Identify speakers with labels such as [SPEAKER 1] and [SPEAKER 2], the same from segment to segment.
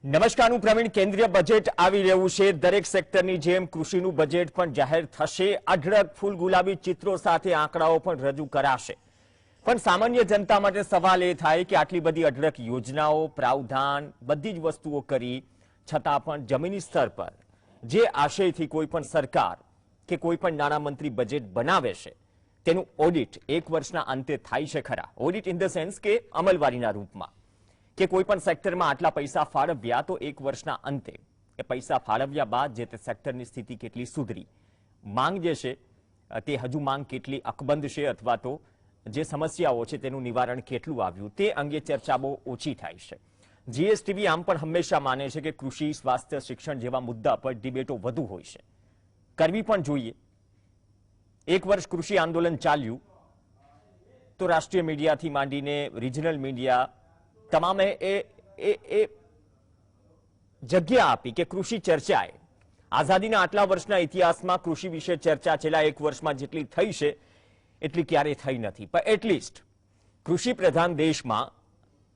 [SPEAKER 1] નમસ્કાર, હું પ્રવીણ. કેન્દ્રીય બજેટ આવી રહ્યું છે. દરેક સેક્ટરની જેમ કૃષિનું બજેટ પણ જાહેર થશે. અઢળક ફૂલ ગુલાબી ચિત્રો સાથે આંકડાઓ પણ રજૂ કરાશે. પણ સામાન્ય જનતા માટે સવાલ એ થાય કે આટલી બધી અઢળક યોજનાઓ, પ્રાવધાન, બધી જ વસ્તુઓ કરી છતાં પણ જમીની સ્તર પર જે આશયથી કોઈ પણ સરકાર કે કોઈ પણ નાણામંત્રી બજેટ બનાવે છે તેનું ઓડિટ એક વર્ષના અંતે થાય છે ખરા? ઓડિટ ઇન ધ સેન્સ કે અમલવારીના રૂપમાં, કે કોઈ પણ સેક્ટરમાં આટલા પૈસા ફાળવ્યા તો એક વર્ષના અંતે એ પૈસા ફાળવ્યા બાદ જે તે સેક્ટરની સ્થિતિ કેટલી સુધરી, માંગ જે છે તે હજુ માંગ કેટલી અકબંધ છે, અથવા તો જે સમસ્યાઓ છે તેનું નિવારણ કેટલું આવ્યું, તે અંગે ચર્ચા બહુ ઓછી થાય છે. જીએસટીવી આમ પણ હંમેશા માને છે કે કૃષિ, સ્વાસ્થ્ય, શિક્ષણ જેવા મુદ્દા પર ડિબેટો વધુ હોય છે, કરવી પણ જોઈએ. એક વર્ષ કૃષિ આંદોલન ચાલ્યું તો રાષ્ટ્રીય મીડિયાથી માંડીને રિજનલ મીડિયા તમામે એ જગ્યા આપી કે કૃષિ ચર્ચાએ આઝાદીના આટલા વર્ષના ઇતિહાસમાં કૃષિ વિશે ચર્ચા છેલ્લા એક વર્ષમાં જેટલી થઈ છે એટલી ક્યારેય થઈ નથી. પણ એટલીસ્ટ કૃષિ પ્રધાન દેશમાં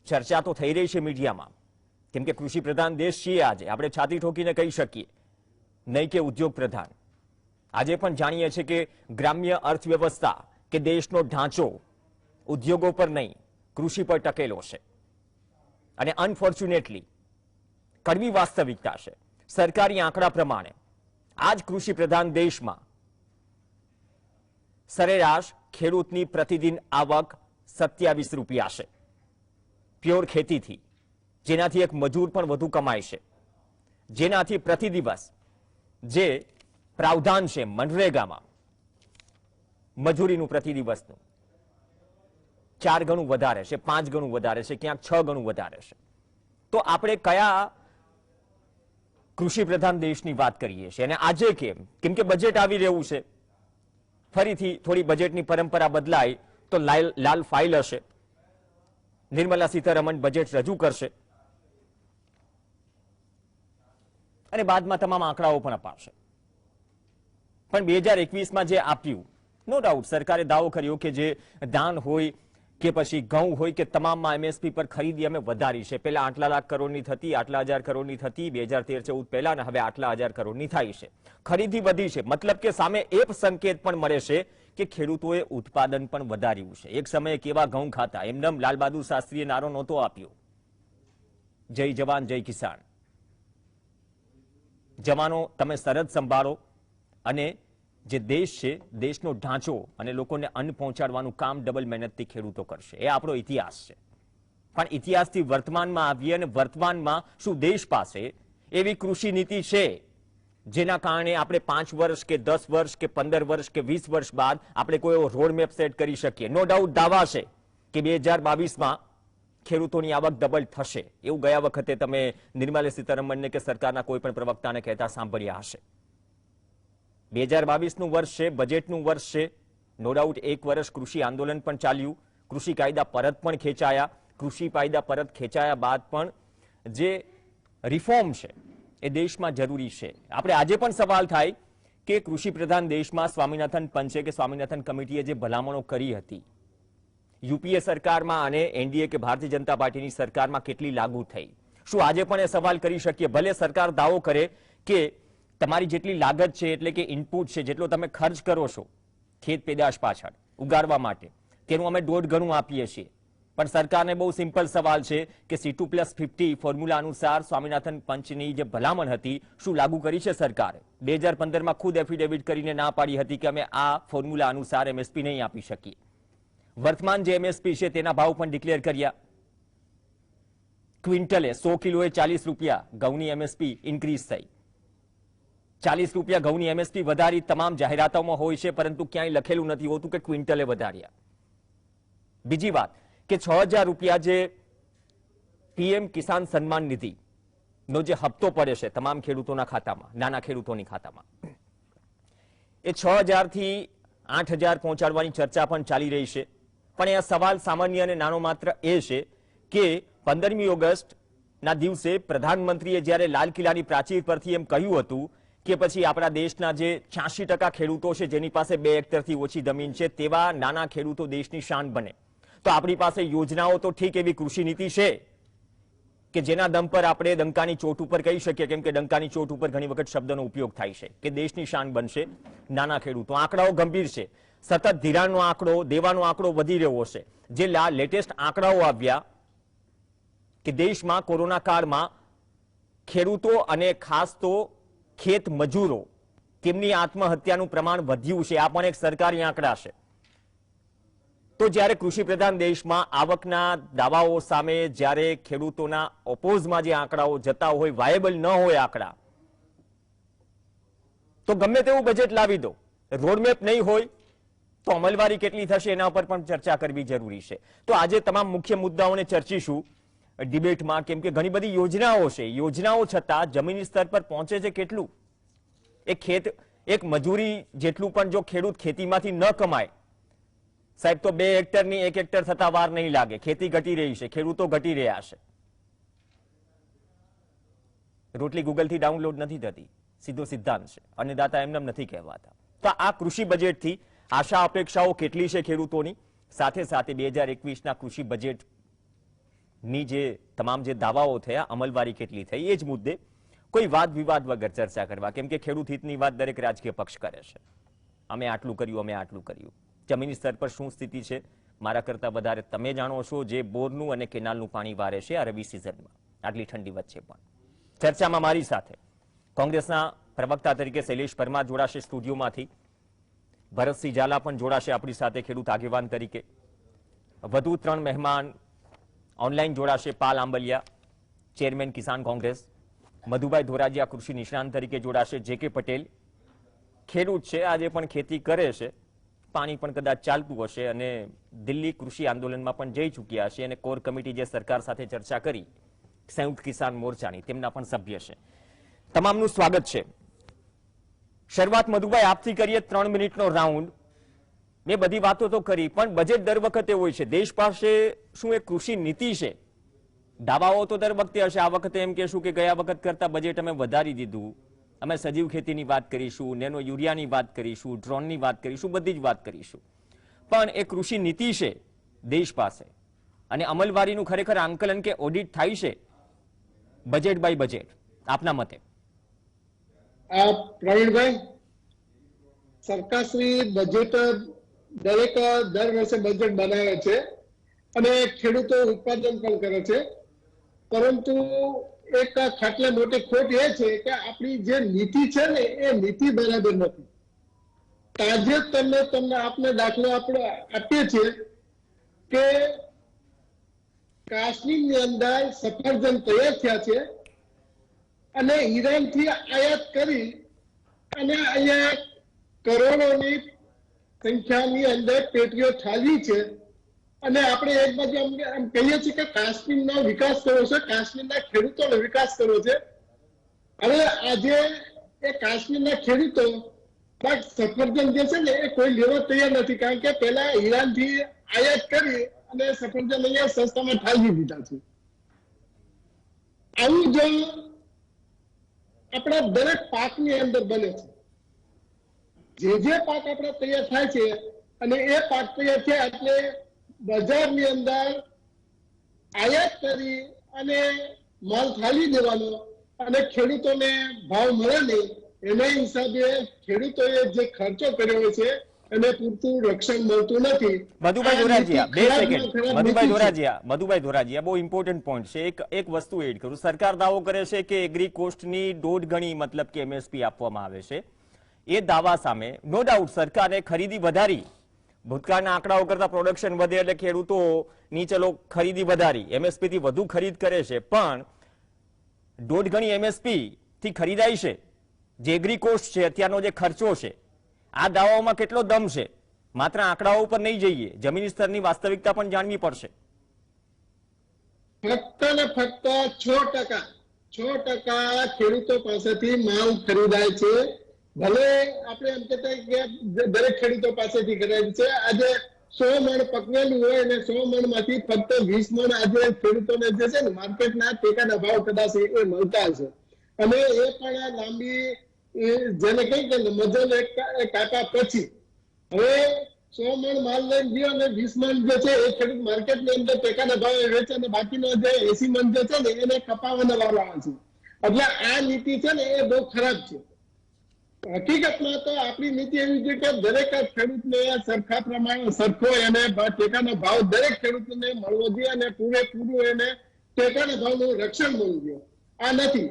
[SPEAKER 1] ચર્ચા તો થઈ રહી છે મીડિયામાં, કેમ કે કૃષિ પ્રધાન દેશ છીએ આજે, આપણે છાતી ઠોકીને કહી શકીએ, નહીં કે ઉદ્યોગ પ્રધાન. આજે પણ જાણીએ છીએ કે ગ્રામ્ય અર્થવ્યવસ્થા કે દેશનો ઢાંચો ઉદ્યોગો પર નહીં, કૃષિ પર ટકેલો છે. અને અનફોર્ચ્યુનેટલી કડવી વાસ્તવિકતા છે, સરકારી આંકડા પ્રમાણે આજ કૃષિ પ્રધાન દેશમાં સરેરાશ ખેડૂતની પ્રતિદિન આવક 27 રૂપિયા છે પ્યોર ખેતીથી, જેનાથી એક મજૂર પણ વધુ કમાય છે, જેનાથી પ્રતિ દિવસ જે પ્રાવધાન છે મનરેગામાં મજૂરીનું પ્રતિ દિવસનું 4 ગણું વધારે છે, 5 ગણું વધારે છે, ક્યાંક 6 ગણું વધારે છે. તો આપણે કયા કૃષિ પ્રધાન દેશની વાત કરીએ છીએ? અને આજે કેમ કે બજેટ આવી રહ્યું છે, ફરીથી થોડી બજેટની પરંપરા બદલાય તો લાલ ફાઇલ હશે, નિર્મલા સીતારમણ બજેટ રજૂ કરશે અને બાદમાં તમામ આંકડાઓ પણ અપાશે. પણ 2021માં જે આપ્યું, નો ડાઉટ સરકારે દાવો કર્યો કે જે ધાન હોય કે પછી ઘઉં હોય કે તમામમાં એમએસપી પર ખરીદી અમે વધારી છે. પહેલા આટલા લાખ કરોડની થતી, આટલા હજાર કરોડની થતી 2013-14 પહેલા, અને હવે આટલા હજાર કરોડની થાય છે. ખરીદી વધી છે, મતલબ કે સામે એ સંકેત પણ મળે છે કે ખેડૂતોએ ઉત્પાદન પણ વધાર્યું છે. એક સમયે કેવા ઘઉં ખાતા, એમનેમ લાલ બહાદુર શાસ્ત્રીએ નારો નહોતો આપ્યો, જય જવાન જય કિસાન. જવાનો તમે સરહદ સંભાળો અને જે દેશ છે, દેશનો ઢાંચો અને લોકોને અન્ન પહોંચાડવાનું કામ ડબલ મહેનતથી ખેડૂતો કરશે. એ આપણો ઇતિહાસ છે. પણ ઇતિહાસથી વર્તમાનમાં આવીએ અને વર્તમાનમાં શું દેશ પાસે એવી કૃષિ નીતિ છે જેના કારણે આપણે 5 વર્ષ કે 10 વર્ષ કે 15 વર્ષ કે 20 વર્ષ બાદ આપણે કોઈ એવો રોડમેપ સેટ કરી શકીએ? નો ડાઉટ દાવા છે કે 2022માં ખેડૂતોની આવક ડબલ થશે, એવું ગયા વખતે તમે નિર્મલા સીતારમણને કે સરકારના કોઈ પણ પ્રવક્તાને કહેતા સાંભળ્યા હશે. 2022નું વર્ષ છે, બજેટનું વર્ષ છે. નો ડાઉટ એક વર્ષ કૃષિ આંદોલન પણ ચાલ્યું, કૃષિ કાયદા પરત પણ ખેંચાયા. કૃષિ કાયદા પરત ખેંચાયા બાદ પણ જે રિફોર્મ છે એ દેશમાં જરૂરી છે. આપણે આજે પણ સવાલ થાય કે કૃષિ પ્રધાન દેશમાં સ્વામિનાથન પંચે કે સ્વામિનાથન કમિટીએ જે ભલામણો કરી હતી યુપીએ સરકારમાં અને એનડીએ કે ભારતીય જનતા પાર્ટીની સરકારમાં કેટલી લાગુ થઈ? શું આજે પણ એ સવાલ કરી શકીએ? ભલે સરકાર દાવો કરે કે તમારી જેટલી લાગત છે એટલે કે ઇનપુટ છે, જેટલો તમે ખર્ચ કરો છો ખેત પેદાશ પાછળ ઉગાડવા માટે, તેનું અમે 1.5 ગણું આપીએ છીએ. પણ સરકારને બહુ સિમ્પલ સવાલ છે કે C2+50 ફોર્મ્યુલા અનુસાર સ્વામિનાથન પંચની જે ભલામણ હતી શું લાગુ કરી છે સરકારે? 2015માં ખુદ એફિડેવિટ કરીને ના પાડી હતી કે અમે આ ફોર્મ્યુલા અનુસાર એમએસપી નહીં આપી શકીએ. વર્તમાન જે એમએસપી છે તેના ભાવ પણ ડિક્લેર કર્યા. ક્વિન્ટલે 100 કિલોએ 40 રૂપિયા ઘઉંની એમએસપી ઇન્ક્રીઝ થઈ. 40 રૂપિયા ઘઉંની એમએસપી વધારી તમામ જાહેરાતોમાં હોય છે, પરંતુ ક્યાંય લખેલું નથી હોતું કે ક્વિન્ટલે વધાર્યા. બીજી વાત કે 6000 રૂપિયા જે પીએમ કિસાન સન્માન નિધિ નો જે હપ્તો પડે છે તમામ ખેડૂતોના ખાતામાં, નાના ખેડૂતોની ખાતામાં, એ 6000 થી 8000 પહોંચાડવાની ચર્ચા પણ ચાલી રહી છે. પણ આ સવાલ સામાન્ય અને નાનો માત્ર એ છે કે 15મી ઓગસ્ટના દિવસે પ્રધાનમંત્રીએ જ્યારે લાલ કિલ્લાની પ્રાચીર પરથી એમ કહ્યું હતું કે પછી આપણા દેશના જે 86% ખેડૂતો છે જેની પાસે 2 હેક્ટરથી ઓછી જમીન છે તેવા નાના ખેડૂતો દેશની શાન બને, તો આપણી પાસે યોજનાઓ તો ઠીક એવી કૃષિ નીતિ છે કે જેના દમ પર આપણે ડંકાની ચોટ ઉપર કહી શકીએ, કેમ કે ડંકાની ચોટ ઉપર ઘણી વખત શબ્દનો ઉપયોગ થાય છે કે દેશની શાન બનશે નાના ખેડૂતો. આંકડાઓ ગંભીર છે. સતત ધિરાણનો આંકડો, દેવાનો આંકડો વધી રહ્યો છે. જે લેટેસ્ટ આંકડાઓ આવ્યા કે દેશમાં કોરોના કાળમાં ખેડૂતો અને ખાસ તો ખેત મજૂરો તેમની આત્મહત્યાનું પ્રમાણ વધ્યું છે. આ પણ એક સરકારી આંકડા છે. તો જ્યારે કૃષિ પ્રધાન દેશમાં આવકના દાવાઓ સામે જ્યારે ખેડૂતોના ઓપોઝમાં જે આંકડાઓ જતા હોય, વાયેબલ ન હોય આંકડા, તો ગમે તેવું બજેટ લાવી દો, રોડમેપ નહીં હોય તો અમલવારી કેટલી થશે એના પર પણ ચર્ચા કરવી જરૂરી છે. તો આજે તમામ મુખ્ય મુદ્દાઓને ચર્ચીશું ડિબેટમાં, કેમ કે ઘણી બધી યોજનાઓ છે. યોજનાઓ છતાં જમીની સ્તર પર પહોંચે છે કેટલું? એક મજૂરી જેટલું પણ જો ખેડૂત ખેતીમાંથી ન કમાય સાહેબ, તો 2 હેક્ટરની 1 હેક્ટર થતા વાર નહીં લાગે. ખેતી ઘટી રહી છે, ખેડૂતો ઘટી રહ્યા છે. રોટલી ગૂગલથી ડાઉનલોડ નથી થતી, સીધો સિદ્ધાંત છે. અન્નદાતા એમનેમ નથી કહેવાતા. તો આ કૃષિ બજેટથી આશા અપેક્ષાઓ કેટલી છે ખેડૂતોની, સાથે સાથે 2021ના કૃષિ બજેટની જે તમામ જે દાવાઓ થયા, અમલવારી કેટલી થઈ, એ જ મુદ્દે કોઈ વાદ વિવાદ વગર ચર્ચા કરવા. કેમ કે ખેડૂત હિતની વાત દરેક રાજકીય પક્ષ કરે છે. અમે આટલું કર્યું, અમે આટલું કર્યું. જમીની સ્તર પર શું સ્થિતિ છે મારા કરતા વધારે તમે જાણો છો, જે બોરનું અને કેનાલનું પાણી વારે છે આ રવિ સિઝનમાં, આટલી ઠંડી વચ્ચે પણ. ચર્ચામાં મારી સાથે કોંગ્રેસના પ્રવક્તા તરીકે શૈલેષ પરમાર જોડાશે સ્ટુડિયોમાંથી, ભરતસિંહ ઝાલા પણ જોડાશે આપણી સાથે ખેડૂત આગેવાન તરીકે. વધુ 3 મહેમાન ઓનલાઈન જોડાશે. પાલ આંબલિયા, ચેરમેન કિસાન કોંગ્રેસ, મધુભાઈ ધોરાજીયા કૃષિ નિષ્ણાંત તરીકે જોડાશે, જે.કે. પટેલ ખેડૂત છે, આજે પણ ખેતી કરે છે, પાણી પણ કદાચ ચાલતું હશે અને દિલ્હી કૃષિ આંદોલનમાં પણ જઈ ચૂક્યા છે અને કોર કમિટી જે સરકાર સાથે ચર્ચા કરી સંયુક્ત કિસાન મોરચાની, તેમના પણ સભ્ય છે. તમામનું સ્વાગત છે. શરૂઆત મધુભાઈ આપથી કરીએ. 3 મિનિટનો રાઉન્ડ. મેં બધી વાતો તો કરી, પણ બજેટ દર વખતે હોય છે. દેશ પાસે શું એક કૃષિ નીતિ છે? દાવાઓ તો દર વખતે હશે. આ વખતે એમ કહેશું કે ગયા વખત કરતા બજેટ અમે વધારી દીધું, અમે સજીવ ખેતીની વાત કરીશું, નેનો યુરિયાની વાત કરીશું, ડ્રોનની વાત કરીશું, બધી જ વાત કરીશું. પણ એ કૃષિ નીતિ છે દેશ પાસે, અને અમલવારીનું ખરેખર આંકલન કે ઓડિટ થાય છે બજેટ બાય બજેટ આપના મતે?
[SPEAKER 2] પ્રવીણભાઈ, સરકારશ્રી બજેટ દર વર્ષે બજેટ બનાવે છે અને ખેડૂતો ઉત્પાદન પણ કરે છે, પરંતુ એક ખાટલે મોટી ખોટ એ છે કે આપણી જે નીતિ છે ને એ નીતિ બરાબર નથી. તાજેતરમાં તમને આપને દાખલો આપણે આપીએ છીએ કે કાશ્મીરની અંદર સફરજન તૈયાર થયા છે અને ઈરાનથી આયાત કરી અને અહીંયા કરોડોની સંખ્યાની અંદર પેટીઓ ઠાલવી છે. અને આપણે એક બાજુ એમ કહીએ છીએ કે કાશ્મીરનો વિકાસ કરવો છે, કાશ્મીરના ખેડૂતોનો વિકાસ કરવો છે. હવે આજે એ કાશ્મીરના ખેડૂતો સફરજન જે છે ને એ કોઈ લેવા તૈયાર નથી, કારણ કે પેલા ઈરાનથી આયાત કરી અને સફરજન અહીંયા સસ્તામાં ઠાલવી દીધા છે. આવું જો આપણા દરેક પાકની અંદર બને છે, જે પાક આપણે તૈયાર થાય છે અને એ પાક તૈયાર થયા એટલે બજારની અંદર આયાત કરી અને માલ ઠાલવી દેવાનો અને ખેડૂતોને ભાવ મળે નહીં, એના હિસાબે ખેડૂતોએ જે ખર્ચો કર્યો છે એને પૂરતું રક્ષણ મળતું નથી.
[SPEAKER 1] મધુભાઈ ધોરાજીયા, 2 સેકન્ડ. મધુભાઈ ધોરાજીયા, બહુ ઇમ્પોર્ટન્ટ પોઈન્ટ છે. એક વસ્તુ એડ કરું. સરકાર દાવો કરે છે કે એગ્રી કોસ્ટની 1.5 ગણી મતલબ કે MSP આપવામાં આવે છે. એ દાવા સામે નો ડાઉટ સરકારે ખરીદી વધારી, ભૂતકાળના આંકડાઓ કરતા પ્રોડક્શન વધે એટલે ખેડૂતોની ચલો ખરીદી વધારી, MSP થી વધુ ખરીદ કરે છે, પણ 1.5 ગણી MSP થી ખરીદાય છે જે એગ્રી કોસ્ટ છે, અત્યારનો જે ખર્ચો છે, આ દાવાઓમાં કેટલો દમ છે? માત્ર આંકડાઓ ઉપર નહીં જઈએ, જમીની સ્તરની વાસ્તવિકતા પણ જાણવી પડશે.
[SPEAKER 2] ફક્ત ને ફક્ત 6% ખેડૂતો પાસેથી માલ ખરીદાય છે. ભલે આપણે એમ કહેતા કે દરેક ખેડૂતો પાસેથી ખરીદાય છે. આજે 100 મણ પકવેલું હોય અને 100 મણ માંથી ફક્ત 20 મણ આજે ખેડૂતોને જે છે ને માર્કેટના ટેકાના ભાવ કદાચ એ મળતા છે, અને એ પણ લાંબી જેને કઈ કે મજલ કાપા પછી. હવે 100 મણ માલ લઈને ગયો અને 20 મણ જે છે એ ખેડૂત માર્કેટની અંદર ટેકાના ભાવે વેચે અને બાકીનો જે 80 મણ જે છે ને એને કપાવવાનો વારો આવે છે. એટલે આ નીતિ છે ને એ બહુ ખરાબ છે. હકીકતમાં તો આપણી નીતિ એવી છે કે દરેક ખેડૂતને સરખા પ્રમાણે સરખો એને ટેકાનો ભાવ દરેક ખેડૂતને મળવો જોઈએ અને પૂરેપૂરું એને ટેકાના ભાવનું રક્ષણ મળવું જોઈએ. આ નથી.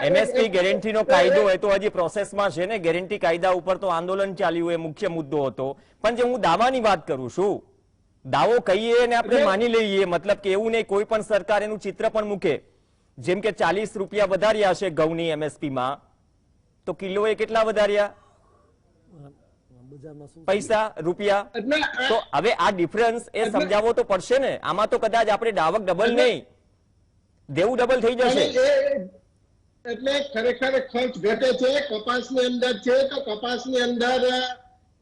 [SPEAKER 1] એમએસપી ગેરંટીનો કાયદો એ તો હજી પ્રોસેસમાં છે ને. ગેરંટી કાયદા ઉપર તો આંદોલન ચાલ્યું, એ મુખ્ય મુદ્દો હતો. પણ જે હું દાવાની વાત કરું છું, દાવો કહીએ ને આપણે માની લઈએ, મતલબ કે એવું નહીં કોઈ પણ સરકાર એનું ચિત્ર પણ મૂકે. જેમ કે 40 રૂપિયા વધાર્યા છે ઘઉંની એમએસપી માં, તો કિલો એ કેટલા વધાર્યા પૈસા રૂપિયા? તો હવે આ ડિફરન્સ એ સમજાવવો તો પડશે ને. આમાં તો કદાચ આપણે દાવક ડબલ નહીં, દેવું ડબલ થઈ જશે.
[SPEAKER 2] એટલે ખરેખર ખર્ચ ઘટે છે. કપાસની અંદર છે તો કપાસની અંદર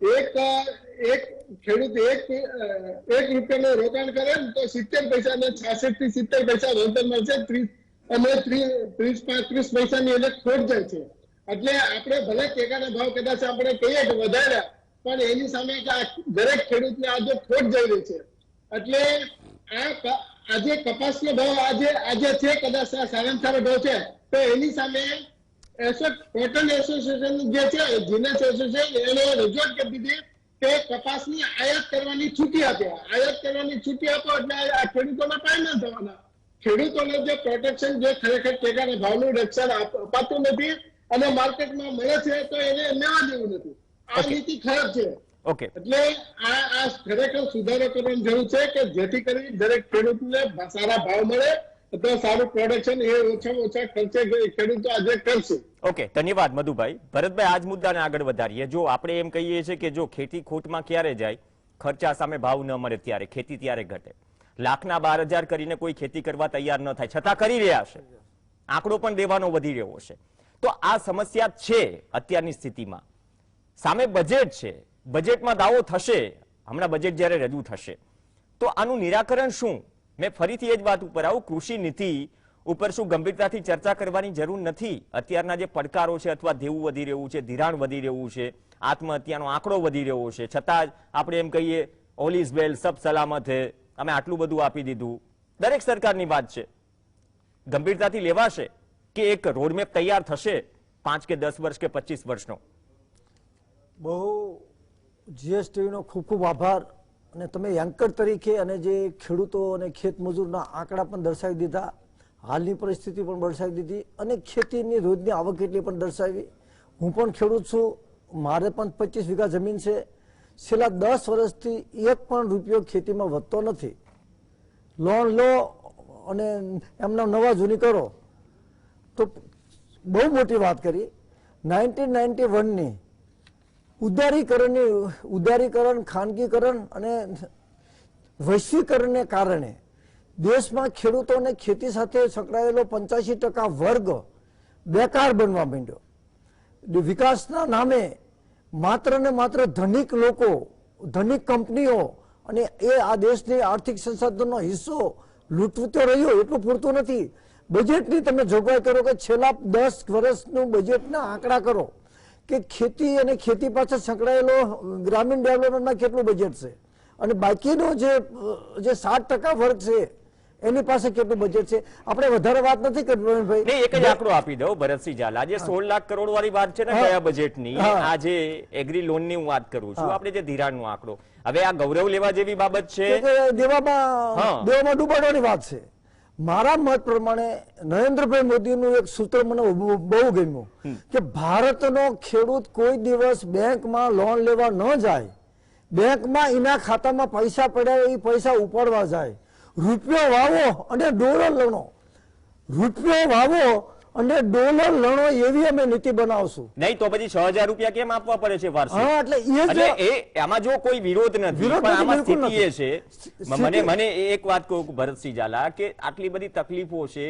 [SPEAKER 2] એક ખેડૂત એક રૂપિયાનું રોકાણ કરે ને તો 70 પૈસા ને 66 થી 70 પૈસા વળતર મળશે. 30-35 પૈસાની એને ખોટ જાય છે. એટલે આપણે ભલે ટેકાના ભાવ કદાચ આપણે કહીએ કે વધાર્યા, પણ એની સામે દરેક ખેડૂતને આજે ખોટ જઈ રહી છે. એટલે આજે કપાસનો ભાવ આજે છે કદાચ સારામાં સારો ભાવ છે, તો એની સામે કોટન એસોસિએશન જે છે જીનેસ એસોસિએશન એને રજૂઆત કરી દીધી કે કપાસની આયાત કરવાની છૂટી આપે. આયાત કરવાની છૂટી આપો એટલે આ ખેડૂતોના પાય ન થવાના. ખેડૂતોને જે પ્રોટેક્શન જે ખરેખર ટેકાના ભાવનું રક્ષણ અપાતું નથી અને માર્કેટમાં મળે છે તો એને લેવા જેવું નથી. આ નીતિ ખરાબ છે. એટલે આ ખરેખર સુધારો કરવાની જરૂર છે કે જેથી કરી દરેક ખેડૂતને સારા ભાવ મળે તો સારું પ્રોડક્શન એ ઓછામાં ઓછા ખર્ચે ખેડૂતો આજે કરશે.
[SPEAKER 1] ઓકે, ધન્યવાદ મધુભાઈ. ભરતભાઈ, આજ મુદ્દાને આગળ વધારીએ. જો આપણે એમ કહીએ છીએ કે જો ખેતી ખોટમાં ક્યારે જાય, ખર્ચા સામે ભાવ ન મળે ત્યારે, ખેતી ત્યારે ઘટે. લાખના 12,000 કરીને કોઈ ખેતી કરવા તૈયાર ન થાય, છતાં કરી રહ્યા છે. આંકડો પણ દેવાનો વધી રહ્યો છે. તો આ સમસ્યા છે અત્યારની સ્થિતિમાં. સામે બજેટ છે, બજેટમાં દાવો થશે, હમણાં બજેટ જ્યારે રજૂ થશે તો આનું નિરાકરણ શું? મેં ફરીથી એ જ વાત ઉપર આવું, કૃષિ નીતિ ઉપર શું ગંભીરતાથી ચર્ચા કરવાની જરૂર નથી? અત્યારના જે પડકારો છે, અથવા દેવું વધી રહ્યું છે, ધિરાણ વધી રહ્યું છે, આત્મહત્યાનો આંકડો વધી રહ્યો છે, છતાં આપણે એમ કહીએ ઓલ ઇઝ વેલ, સબ સલામત હે, અમે આટલું બધું આપી દીધું. દરેક સરકારની વાત છે, ગંભીરતાથી લેવાશે કે એક રોડમેપ તૈયાર થશે 5 કે 10 વર્ષ કે 25 વર્ષનો?
[SPEAKER 3] બહુ જીએસટીનો ખૂબ ખૂબ આભાર. અને તમે એન્કર તરીકે અને જે ખેડૂતો અને ખેતમજૂરના આંકડા પણ દર્શાવી દીધા, હાલની પરિસ્થિતિ પણ દર્શાવી દીધી અને ખેતીની રોજની આવક કેટલી પણ દર્શાવી. હું પણ ખેડૂત છું, મારે પણ 25 વીઘા જમીન છે. છેલ્લા 10 વર્ષથી એક પણ રૂપિયો ખેતીમાં વધતો નથી. લોન લો અને એમના નવા જૂની કરો તો બહુ મોટી વાત કરી. 1991ની ઉદારીકરણ, ખાનગીકરણ અને વૈશ્વિકરણને કારણે દેશમાં ખેડૂતો અને ખેતી સાથે સંકળાયેલો 85% વર્ગ બેકાર બનવા માંડ્યો. વિકાસના નામે માત્ર ને માત્ર ધનિક લોકો, ધનિક કંપનીઓ અને એ આ દેશની આર્થિક સંસાધનનો હિસ્સો લૂંટતો રહ્યો. એટલું પૂરતું નથી. બજેટની તમે જોગવાઈ કરો કે છેલ્લા 10 વર્ષનું બજેટના આંકડા કરો કે ખેતી અને ખેતી પાછળ સંકળાયેલો ગ્રામીણ ડેવલપમેન્ટમાં કેટલું બજેટ છે અને બાકીનો જે 60% વર્ગ છે એની પાસે કેટલું બજેટ છે. આપણે વધારે વાત નથી કરવી ભાઈ.
[SPEAKER 1] એક જ આંકડો આપી દઉં ભરતસિંહ ઝાલા. આજે 16 લાખ કરોડ વાળી વાત છે ને કયા બજેટની, આજે એગ્રી લોન ની હું વાત કરું છું, આપણે જે ધિરાણનો આંકડો, હવે આ ગૌરવ લેવા જેવી બાબત છે? દેવામાં
[SPEAKER 3] ડૂબાડવાની વાત છે. મારા મત પ્રમાણે નરેન્દ્રભાઈ મોદીનું એક સૂત્ર મને બહુ ગમ્યું કે ભારતનો ખેડૂત કોઈ દિવસ બેંકમાં લોન લેવા ન જાય, બેંકમાં એના ખાતામાં પૈસા પડ્યા એ પૈસા ઉપાડવા જાય. રૂપિયો વાવો અને ડોલર લણો, રૂપિયો વાવો અને ડોલર લણો એવી અમે નીતિ બનાવશું.
[SPEAKER 1] નહીં તો પછી 6,000 રૂપિયા કેમ આપવા પડે છે વાર્ષિક?
[SPEAKER 3] એટલે
[SPEAKER 1] આમાં જો કોઈ વિરોધ નથી, પણ આમાં સ્થિતિ એ છે. મને એક વાત કહું ભરતસિંહ ઝાલા કે આટલી બધી તકલીફો છે,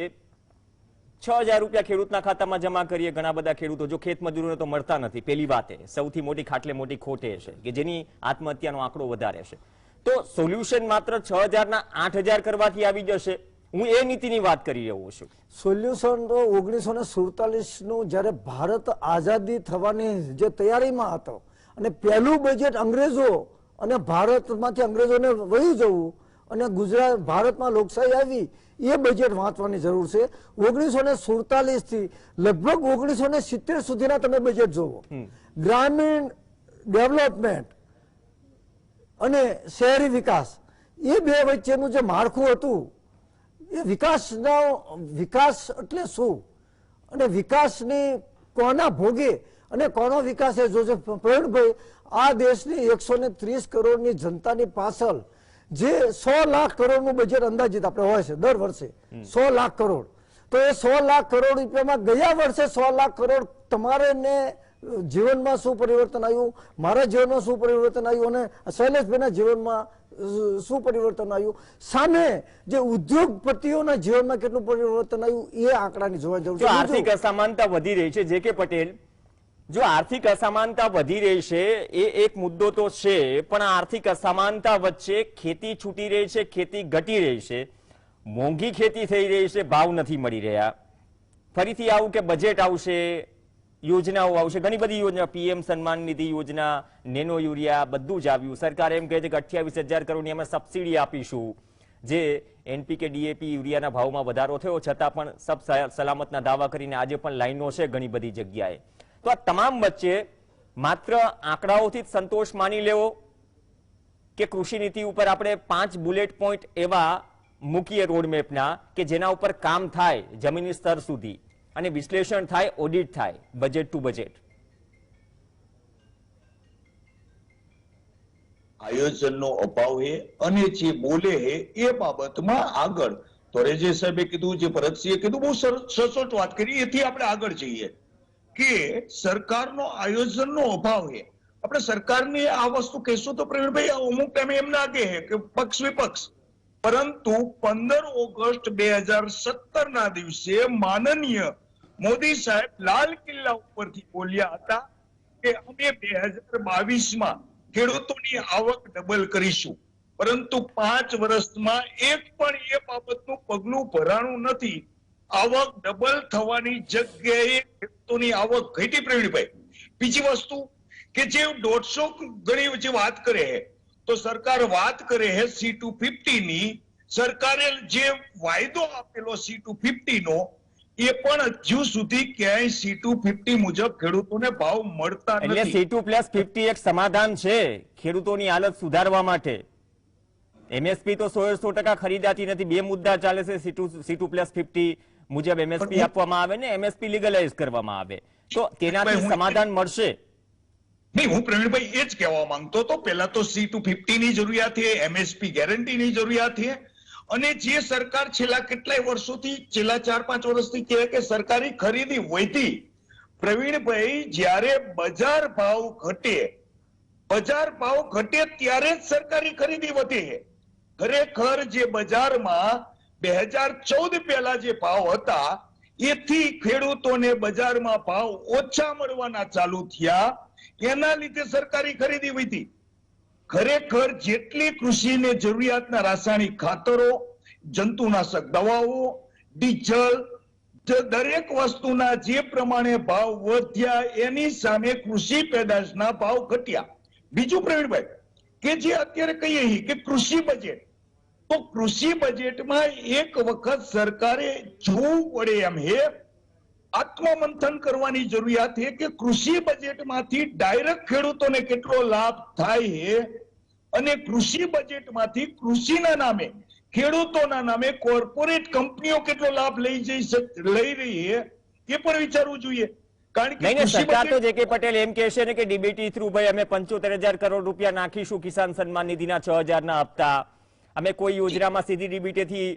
[SPEAKER 1] 6,000 રૂપિયા ખેડૂતના ખાતામાં જમા કરીએ. ઘણા બધા ખેડૂતો જો ખેતમજૂરોને તો મળતા નથી. પેલી વાત સૌથી મોટી ખાટલે મોટી ખોટ એ છે કે જેની આત્મહત્યાનો આંકડો વધારે છે. તો સોલ્યુશન માત્ર 6,000 ના 8,000 કરવાથી આવી જશે? હું એ નીતિની વાત કરી રહ્યો છું.
[SPEAKER 3] સોલ્યુશન તો 1947 નું જ્યારે ભારત આઝાદી થવાની જે તૈયારીમાં હતો અને પહેલું બજેટ અંગ્રેજો અને ભારતમાંથી અંગ્રેજોને વહી જવું અને ગુજરાત ભારતમાં લોકશાહી આવી એ બજેટ વાંચવાની જરૂર છે. 1947 થી લગભગ 1970 સુધીના તમે બજેટ જોવો. ગ્રામીણ ડેવલપમેન્ટ અને શહેરી વિકાસ એ બે વચ્ચેનું જે માળખું હતું એ વિકાસ એટલે શું અને વિકાસની કોના ભોગે અને કોનો વિકાસ એ જોજો. પ્રવીણભાઈ, આ દેશની 130 કરોડની જનતાની પાછળ જે 100 લાખ કરોડનું બજેટ અંદાજિત આપણે હોય છે દર વર્ષે 100 લાખ કરોડ, તો એ 100 લાખ કરોડ રૂપિયામાં ગયા વર્ષે 100 લાખ કરોડ તમારે ને જીવનમાં શું પરિવર્તન આવ્યું, મારા જીવનમાં શું પરિવર્તન આવ્યું અને શૈલેષભાઈના જીવનમાં શું પરિવર્તન આવ્યું, સામે જે ઉદ્યોગપતિઓના જીવનમાં કેટલું પરિવર્તન આવ્યું એ આંકડાની જોવા જરૂર છે.
[SPEAKER 1] આર્થિક અસમાનતા વધી રહી છે જે કે પટેલ, જો આર્થિક અસમાનતા વધી રહી છે એ એક મુદ્દો તો છે, પણ આર્થિક અસમાનતા વચ્ચે ખેતી છૂટી રહી છે, ખેતી ઘટી રહી છે, મોંઘી ખેતી થઈ રહી છે, ભાવ નથી મળી રહ્યા. ફરીથી આવું કે બજેટ આવશે, યોજનાઓ આવશે, ઘણી બધી યોજના, પીએમ સન્માન નિધિ યોજના, નેનો યુરિયા બધું જ આવ્યું. સરકાર એમ કહે છે કે 28,000 કરોડની અમે સબસિડી આપીશું. જે એનપીકે ડીએપી યુરિયાના ભાવમાં વધારો થયો છતાં પણ સબ સલામતના દાવા કરીને આજે પણ લાઈનો છે ઘણી બધી જગ્યાએ. તો આ તમામ વચ્ચે માત્ર આંકડાઓથી જ સંતોષ માની લેવો કે કૃષિ નીતિ ઉપર આપણે 5 બુલેટ પોઈન્ટ એવા મૂકીએ રોડમેપના કે જેના ઉપર કામ થાય જમીની સ્તર સુધી અને વિશ્લેષણ થાય, ઓડિટ થાય બજેટ ટુ બજેટ.
[SPEAKER 4] આયોજનનો અભાવ છે અને જે બોલે છે એ બાબતમાં આગળ તો રેજે સાહેબે કીધું, જે ભરતસિંહે કીધું, બહુ સચોટ વાત કરી. એથી આપણે આગળ જઈએ કે સરકારનો આયોજનનો અભાવ છે. આપણે સરકારની આ વસ્તુ કહેશું તો પ્રવીણભાઈ અમુક ટાઈમે એમ લાગે છે કે પક્ષ વિપક્ષ, પરંતુ 15 ઓગસ્ટ 2017 ના દિવસે માનનીય મોદી સાહેબ લાલ કિલ્લા ઉપરથી બોલ્યા હતા કે અમે 2022માં ખેડૂતોની આવક ડબલ કરીશું, પરંતુ 5 વર્ષમાં એક પણ એ બાબતનું પગલું ભરાણું નથી. આવક ડબલ થવાની જગ્યાએ ખેડૂતોની આવક ઘટી. પ્રવીણભાઈ, બીજી વસ્તુ કે જે 150 ગણી જે વાત કરે છે, તો સરકાર વાત કરે છે C250 ની. સરકારે જે વાયદો આપેલો C250 નો એ પણ હજુ સુધી ક્યાંય C250 મુજબ ખેડૂતોને ભાવ મળતા
[SPEAKER 1] એટલે
[SPEAKER 4] નથી.
[SPEAKER 1] C2+50 એક સમાધાન છે ખેડૂતોની હાલત સુધારવા માટે. એમએસપી તો 100% ખરીદાતી નથી. બે મુદ્દા ચાલે છે, C2+50 મુજબ એમએસપી આપવામાં આવે ને એમએસપી લીગલાઇઝ કરવામાં આવે, તો તેનાથી સમાધાન મળશે.
[SPEAKER 4] નહીં, હું પ્રવીણભાઈ એ જ કહેવા માંગતો હતો. પહેલા તો C250 ની જરૂરિયાત છે, એમએસપી ગેરંટીની જરૂરિયાત છે. અને જે સરકાર છેલ્લા કેટલાય વર્ષોથી, છેલ્લા 4-5 વર્ષથી કહે કે સરકારી ખરીદી વધી. પ્રવીણભાઈ, જ્યારે બજાર ભાવ ઘટે ત્યારે જ સરકારી ખરીદી વધે. ખરેખર જે બજારમાં 2014 પહેલા જે ભાવ હતા એથી ખેડૂતોને બજારમાં ભાવ ઓછા મળવાના ચાલુ થયા, એના લીધે સરકારી ખરીદી વધી. ખરેખર જેટલી કૃષિને જરૂરિયાતના રાસાયણિક ખાતરો, જંતુનાશક દવાઓ, ડીઝલ, દરેક વસ્તુના જે પ્રમાણે ભાવ વધ્યા એની સામે કૃષિ પેદાશના ભાવ ઘટ્યા. બીજું પ્રવીણભાઈ કે જે અત્યારે કહીએ કે કૃષિ બજેટ, તો કૃષિ બજેટમાં એક વખત સરકારે જોવું પડે એમ છે, આત્મમંથન કરવાની જરૂરિયાત છે કે કૃષિ બજેટમાંથી ડાયરેક્ટ ખેડૂતોને કેટલો લાભ થાય છે અને કૃષિ બજેટમાંથી કૃષિના નામે, ખેડૂતોના નામે કોર્પોરેટ કંપનીઓ કેટલો લાભ લઈ રહી છે એ પણ વિચારવું જોઈએ. કારણ કે
[SPEAKER 1] સરકાર તો જે કે પટેલ એમ કહે છે ને કે ડીબીટી થ્રુ ભાઈ અમે 75,000 કરોડ રૂપિયા નાખીશું કિસાન સન્માન નિધિના 6,000 ના હપ્તા, અમે કોઈ યોજનામાં સીધી ડીબીટીથી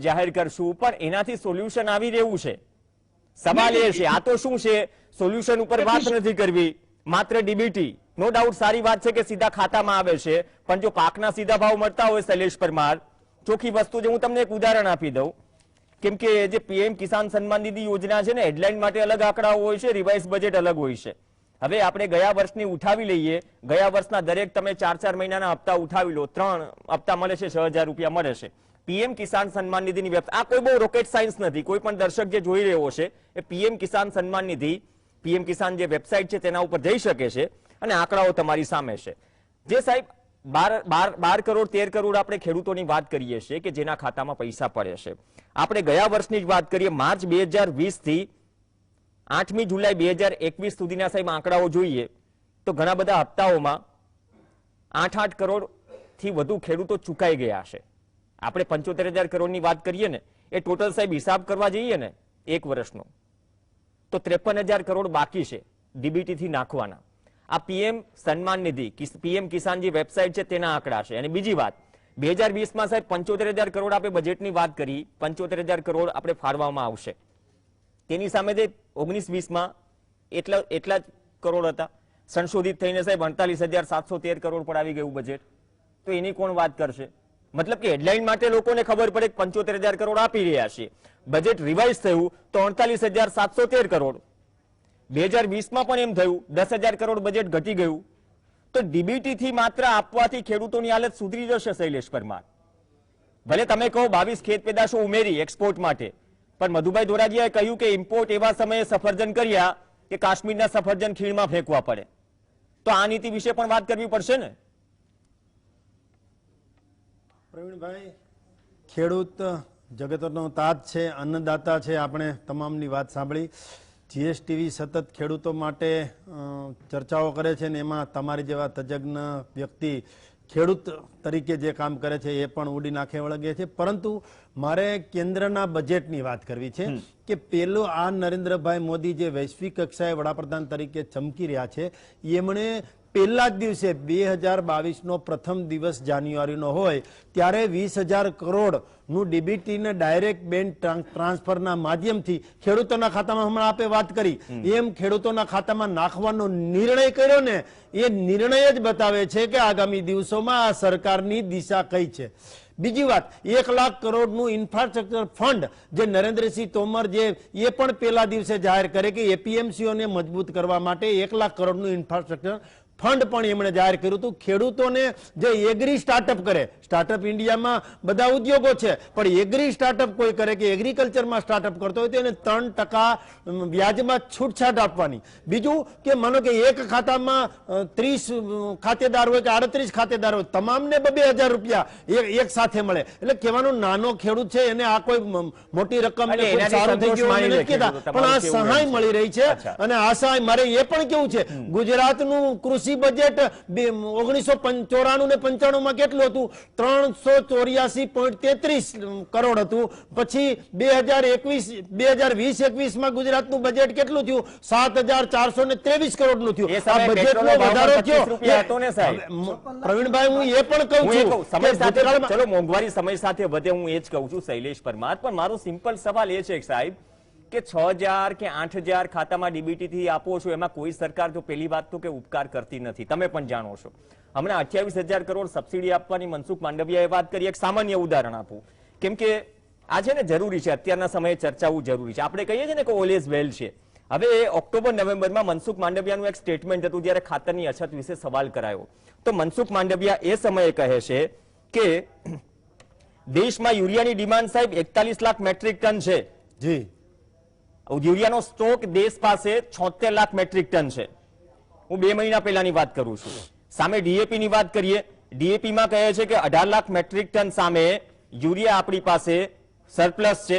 [SPEAKER 1] જાહેર કરશું, પણ એનાથી સોલ્યુશન આવી રહ્યું છે. સવાલ એ છે, આ તો શું છે, સોલ્યુશન ઉપર વાત નથી કરવી, માત્ર ડીબીટી. નો ડાઉટ સારી વાત છે કે સીધા ખાતામાં આવે છે, પણ જો પાકના સીધા ભાવ મળતા હોય, શૈલેષ પરમાર, ચોખ્ખી વસ્તુ છે. હું તમને એક ઉદાહરણ આપી દઉં, કેમ કે જે પીએમ કિસાન સન્માન નિધિ યોજના છે ને, હેડલાઇન માટે અલગ આંકડાઓ હોય છે, રિવાઇઝ બજેટ અલગ હોય છે. હવે આપણે ગયા વર્ષની ઉઠાવી લઈએ, ગયા વર્ષના દરેક તમે 4-4 મહિનાના હપ્તા ઉઠાવી લો, 3 હપ્તા મળે છે, 6,000 રૂપિયા મળે છે. પીએમ કિસાન સન્માન નિધિની વેબસાઇટ, આ કોઈ બહુ રોકેટ સાયન્સ નથી, કોઈ પણ દર્શક જે જોઈ રહ્યો છે એ પીએમ કિસાન સન્માન નિધિ, પીએમ કિસાન જે વેબસાઇટ છે તેના ઉપર જઈ શકે છે અને આંકડાઓ તમારી સામે છે. જે સાહેબ 12 કરોડ 13 કરોડ આપણે ખેડૂતોની વાત કરીએ છીએ કે જેના ખાતામાં પૈસા પડે છે. આપણે ગયા વર્ષની જ વાત કરીએ, માર્ચ 2020 થી 8મી જુલાઈ 2021 સુધીના સાહેબ આંકડાઓ જોઈએ તો ઘણા બધા હપ્તાઓમાં 8 કરોડ થી વધુ ખેડૂતો ચૂકાઈ ગયા છે. આપણે 75,000 કરોડની વાત કરીએ ને, એ ટોટલ સાહેબ હિસાબ કરવા જઈએ ને એક વર્ષનો તો 53,000 કરોડ બાકી છે ડીબીટી થી નાખવાના. આ પીએમ સન્માન નિધિ, પીએમ કિસાન જે વેબસાઇટ છે તેના આંકડા છે. અને બીજી વાત, 2020માં સાહેબ 75,000 કરોડ આપણે બજેટની વાત કરી, 75,000 કરોડ આપણે ફાળવવામાં આવશે. તેની સામે જે 19-20માં એટલા જ કરોડ હતા, સંશોધિત થઈને સાહેબ 48,713 કરોડ પર આવી ગયું બજેટ. તો એની કોણ વાત કરશે? મતલબ કે હેડલાઇન માટે લોકોને ખબર પડે કે 75,000 કરોડ આપી રહ્યા છીએ, બજેટ રિવાઇઝ થયું તો 48,713 કરોડ. 2020માં પણ એમ થયું, 10,000 કરોડ બજેટ ઘટી ગયું. તો ડીબીટી થી માત્ર આપવાથી ખેડૂતોની હાલત સુધરી જશે શૈલેષ પરમાર? ભલે તમે કહો 22 ખેત પેદાશો ઉમેરી એક્સપોર્ટ માટે, પણ મધુભાઈ ધોરાજીયાએ કહ્યું કે ઇમ્પોર્ટ એવા સમયે સફરજન કર્યા કે કાશ્મીરના સફરજન ખીણમાં ફેંકવા પડે. તો આ નીતિ વિશે પણ વાત કરવી પડશે ને.
[SPEAKER 5] પ્રવીણભાઈ, ખેડૂત જગતનો તાજ છે, અન્નદાતા છે. આપણે તમામની વાત સાંભળી. જીએસટીવી સતત ખેડૂતો માટે ચર્ચાઓ કરે છે ને એમાં તમારી જેવા તજજ્ઞ વ્યક્તિ ખેડૂત તરીકે જે કામ કરે છે એ પણ ઉડી નાખે વળગે છે. પરંતુ મારે કેન્દ્રના બજેટની વાત કરવી છે કે પેલો આ નરેન્દ્રભાઈ મોદી જે વૈશ્વિક કક્ષાએ વડાપ્રધાન તરીકે ચમકી રહ્યા છે, એમણે પહેલા જ દિવસે 2022નો પ્રથમ દિવસ જાન્યુઆરીનો હોય ત્યારે 20,000 કરોડનું ડીબીટીને ડાયરેક્ટ બેંક ટ્રાન્સફરના માધ્યમથી ખેડૂતોના ખાતામાં, હમણાં આપે વાત કરી એમ ખેડૂતોના ખાતામાં નાખવાનો નિર્ણય કર્યો ને, એ નિર્ણય જ બતાવે છે કે આગામી દિવસોમાં આ સરકારની દિશા કઈ છે. બીજી વાત, 1 લાખ કરોડનું ઇન્ફ્રાસ્ટ્રક્ચર ફંડ જે નરેન્દ્રસિંહ તોમર જે એ પણ પહેલા દિવસે જાહેર કરે કે એપીએમસીઓને મજબૂત કરવા માટે 1 લાખ કરોડનું ઇન્ફ્રાસ્ટ્રક્ચર ફંડ પણ એમણે જાહેર કર્યું હતું. ખેડૂતોને જે એગ્રી સ્ટાર્ટઅપ કરે, સ્ટાર્ટઅપ ઇન્ડિયામાં બધા ઉદ્યોગો છે, પણ એગ્રી સ્ટાર્ટઅપ કોઈ કરે કે એગ્રીકલ્ચરમાં સ્ટાર્ટઅપ કરતો હોય તો એને 3% વ્યાજમાં છૂટછાટ આપવાની. બીજું કે માનો કે એક ખાતામાં 30 ખાતેદાર હોય કે 38 ખાતેદાર હોય, તમામને 2,000 રૂપિયા એક સાથે મળે. એટલે કહેવાનો નાનો ખેડૂત છે એને આ કોઈ મોટી રકમ સારું થઈ ગયું નથી કહેતા, પણ આ સહાય મળી રહી છે. અને આ સહાય મારે એ પણ કેવું છે, ગુજરાતનું કૃષિ બજેટ 1994 ને 95માં કેટલું હતું? 384.33 કરોડ હતું. પછી 2020-21માં ગુજરાતનું બજેટ કેટલું થયું? 7,423 કરોડનું થયું. આ બજેટનો વધારો થયો. પ્રવીણભાઈ, હું એ પણ કહું છું કે
[SPEAKER 1] ચલો મોંઘવારી સમય સાથે વધે, હું એ જ કહું છું શૈલેષ પરમાર. પણ મારો સિમ્પલ સવાલ એ છે સાહેબ કે 6,000 કે 8,000 ખાતામાં ડીબીટી થી આપો છો, એમાં કોઈ સરકાર તો પહેલી વાત તો કે ઉપકાર કરતી નથી, તમે પણ જાણો છો. હમણાં 28,000 કરોડ સબસિડી આપવાની મનસુખ માંડવિયાએ વાત કરી. એક સામાન્ય ઉદાહરણ આપું, કેમ કે આ છે ને જરૂરી છે, અત્યારના સમયે ચર્ચાવું જરૂરી છે. આપણે કહીએ છીએ ને કે ઓલ ઇઝ વેલ છે. હવે ઓક્ટોબર નવેમ્બરમાં મનસુખ માંડવિયાનું એક સ્ટેટમેન્ટ હતું જ્યારે ખાતરની અછત વિશે સવાલ કરાયો. તો મનસુખ માંડવિયા એ સમયે કહે છે કે દેશમાં યુરિયાની ડિમાન્ડ સાહેબ 41 લાખ મેટ્રિક ટન છે.
[SPEAKER 5] જી,
[SPEAKER 1] યુરિયાનો સ્ટોક દેશ પાસે 76 લાખ મેટ્રિક ટન છે. હું 2 મહિના પહેલાની વાત કરું છું. સામે ડીએપી ની વાત કરીએ, ડીએપી માં કહે છે કે 18 લાખ મેટ્રિક ટન સામે યુરિયા આપણી પાસે સરપ્લસ છે.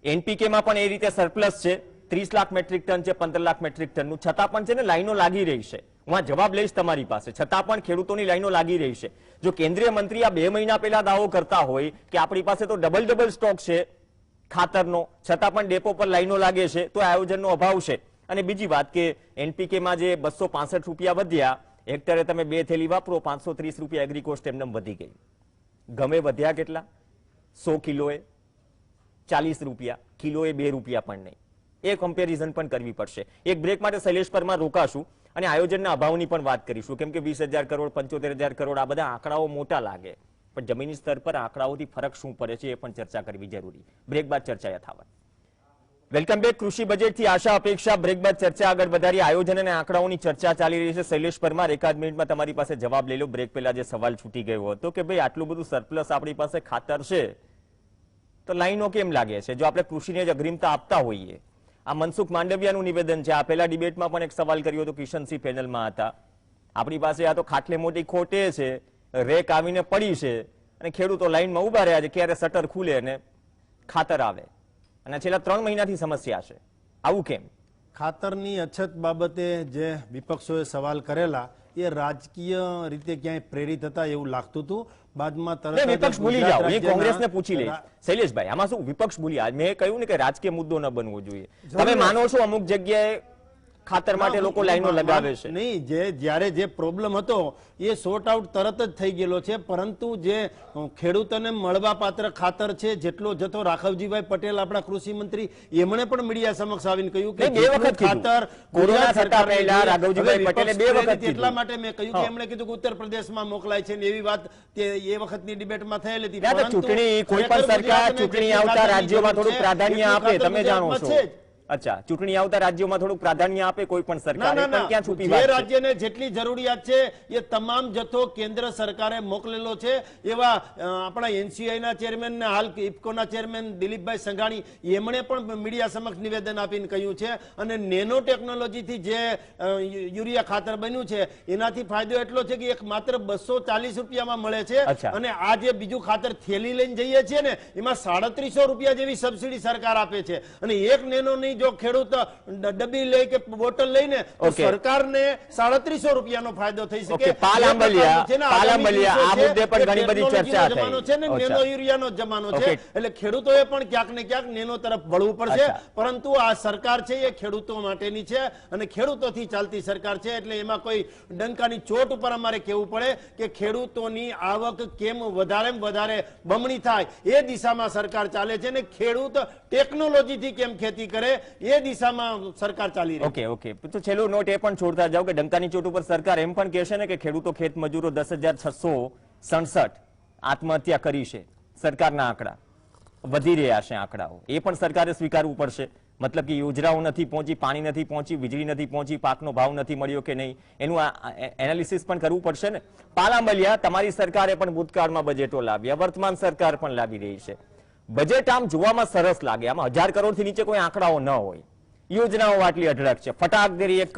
[SPEAKER 1] એનપીકે માં પણ એ રીતે સરપ્લસ છે, 30 લાખ મેટ્રિક ટન છે, 15 લાખ મેટ્રિક ટનનું. છતાં પણ છે ને લાઈનો લાગી રહી છે. હું આ જવાબ લઈશ તમારી પાસે. છતાં પણ ખેડૂતોની લાઈનો લાગી રહી છે. જો કેન્દ્રીય મંત્રી આ 2 મહિના પહેલા દાવો કરતા હોય કે આપણી પાસે તો ડબલ સ્ટોક છે ખાતરનો, છતાં પણ ડેપો પર લાઈનો લાગે છે, તો આયોજનનો અભાવ છે. અને બીજી વાત કે એનપીકેમાં જે 265 રૂપિયા વધ્યા, હેક્ટરે તમે 2 થેલી વાપરો, 530 રૂપિયા એગ્રી કોસ્ટ એમને વધી ગઈ. ગમે વધ્યા કેટલા? 100 કિલોએ 40 રૂપિયા, કિલોએ 2 રૂપિયા પણ નહીં. એ કમ્પેરિઝન પણ કરવી પડશે. એક બ્રેક માટે શૈલેષ પરમાર રોકાશું અને આયોજનના અભાવની પણ વાત કરીશું, કેમ કે 20,000 કરોડ, 75,000 કરોડ, આ બધા આંકડાઓ મોટા લાગે, પણ જમીની સ્તર પર આંકડાઓથી ફરક શું પડે છે એ પણ ચર્ચા કરવી જરૂરી. બ્રેક બાદ ચર્ચા યથાવત. Welcome back. કૃષિ બજેટથી આશા અપેક્ષા, બ્રેક બાદ ચર્ચા આગળ વધારી. આયોજન અને આંકડાઓની ચર્ચા ચાલી રહી છે. શૈલેષ પરમાર, એકાદ મિનિટમાં તમારી પાસે જવાબ લઈ લો. બ્રેક પહેલા જે સવાલ છૂટી ગયો હતો કે ભાઈ આટલું બધું સરપ્લસ આપણી પાસે ખાતર છે તો લાઈનો કેમ લાગે છે? જો આપણે કૃષિને જ અગ્રિમતા આપતા હોઈએ આ મનસુખ માંડવિયાનું નિવેદન છે. આ પહેલા ડિબેટમાં પણ એક સવાલ કર્યો હતો, કિશનસિંહ પેનલમાં હતા. આપણી પાસે આ તો ખાટલે મોટી ખોટે છે, રેક આવીને પડી છે અને ખેડૂતો લાઈનમાં ઉભા રહ્યા છે ક્યારે શટર ખુલે અને ખાતર આવે, અને છેલ્લા 3 મહિનાથી સમસ્યા છે. આવું કેમ?
[SPEAKER 5] ખાતરની અછત બાબતે જે વિપક્ષોએ સવાલ કરેલા એ રાજકીય રીતે ક્યાંય પ્રેરિત હતા એવું લાગતું હતું. બાદમાં તરત જ
[SPEAKER 1] વિપક્ષ ભૂલી જાઓ, એ
[SPEAKER 5] રાજ્યના
[SPEAKER 1] કોંગ્રેસને પૂછી લે. શૈલેષભાઈ, આમાં શું વિપક્ષ ભૂલી? મેં કહ્યું ને કે રાજકીય મુદ્દો ન બનવો જોઈએ. તમે માનો છો અમુક જગ્યાએ ખાતર માટે લોકો લાઈનો લગાવે છે?
[SPEAKER 5] નહીં, જ્યારે જે પ્રોબ્લેમ હતો એ સોર્ટ આઉટ તરત જ થઈ ગયેલો છે, પરંતુ જે ખેડૂતોને મળવા પાત્ર ખાતર છે, જેટલો જથ્થો રાઘવજીભાઈ પટેલ આપણા કૃષિ મંત્રી એમણે પણ મીડિયા સમક્ષ આવીને કહ્યું કે
[SPEAKER 1] બે વખત ખાતર કોરોના થતા પહેલા રાઘવજીભાઈ પટેલે 2 વખત
[SPEAKER 5] એટલા માટે મેં કહ્યું કે એમણે કીધું કે ઉત્તર પ્રદેશમાં મોકલાય છે ને એવી વાત એ વખતની ડિબેટમાં થયેલી હતી.
[SPEAKER 1] ચૂંટણી, કોઈ પણ સરકાર ચૂંટણી આવતા રાજ્યોમાં થોડું પ્રાધાન્ય આપે, તમે જાણો છો. અચ્છા, ચૂંટણી આવતા રાજ્યોમાં થોડું પ્રાધાન્ય આપે કોઈ પણ સરકાર, પણ ક્યાં છૂટી વાત છે?
[SPEAKER 5] જે રાજ્યને જેટલી જરૂરિયાત છે એ તમામ જથ્થો કેન્દ્ર સરકારે મોકલેલો છે. એવા આપણા એનસીઆઈ ના ચેરમેન ને હાલ ઇફકોના ચેરમેન દિલીપભાઈ સંઘાણી એમણે પણ મીડિયા સમક્ષ નિવેદન આપીને કહ્યું છે. અને નેનો ટેકનોલોજીથી જે યુરિયા ખાતર બન્યું છે એનાથી ફાયદો એટલો છે કે એક માત્ર 240 રૂપિયામાં મળે છે. અને આ જે બીજું ખાતર થેલી લઈને જઈએ છીએ ને એમાં 3700 રૂપિયા જેવી સબસિડી સરકાર આપે છે. અને એક નેનો ની જો ખેડૂત ડબ્બી લે કે બોટલ લઈને તો સરકારને 3700 રૂપિયાનો ફાયદો થઈ શકે.
[SPEAKER 1] આ મુદ્દે પણ ઘણી બધી ચર્ચા થઈ
[SPEAKER 5] છે ને નેનો યુરિયાનો જમાનો છે, એટલે ખેડૂતોએ પણ ક્યાંક ને ક્યાંક નેનો તરફ વળવું પડશે. પરંતુ આ સરકાર છે એ ખેડૂતો માટેની છે અને ખેડૂતોથી ચાલતી સરકાર છે, એટલે એમાં કોઈ ડંકાની ચોટ ઉપર અમારે કહેવું પડે કે ખેડૂતોની આવક કેમ વધારે બમણી થાય એ દિશામાં સરકાર ચાલે છે, અને ખેડૂત ટેકનોલોજીથી કેમ ખેતી કરે એ દિશામાં સરકાર ચાલી રહી.
[SPEAKER 1] ઓકે, તો છેલ્લું નોટ એ પણ છોડતા જાવ કે ડંકાની ચોટ ઉપર સરકાર એમ પણ કહેશે ને કે ખેડૂતો ખેત મજૂરો 10,667 આત્મહત્યા કરી છે. સરકારના આંકડા વધી રહ્યા છે, આંકડાઓ એ પણ સરકારે સ્વીકારવું પડશે. મતલબ કે યોજનાઓ નથી પહોંચી, પાણી નથી પહોંચી, વીજળી નથી પહોંચી, પાકનો ભાવ નથી મળ્યો કે નહીં, એનું એનાલિસિસ પણ કરવું પડશે ને. પાલામલિયા, તમારી સરકારે પણ ભૂતકાળમાં બજેટો લાવ્યા, વર્તમાન સરકાર પણ લાવી રહી છે. બજેટ આમ જોવામાં સરસ લાગે, આમાં 1000 કરોડથી નીચે કોઈ આંકડાઓ ન હોય, યોજનાઓ આટલી અઢળક છે, ફટાક દેરી એક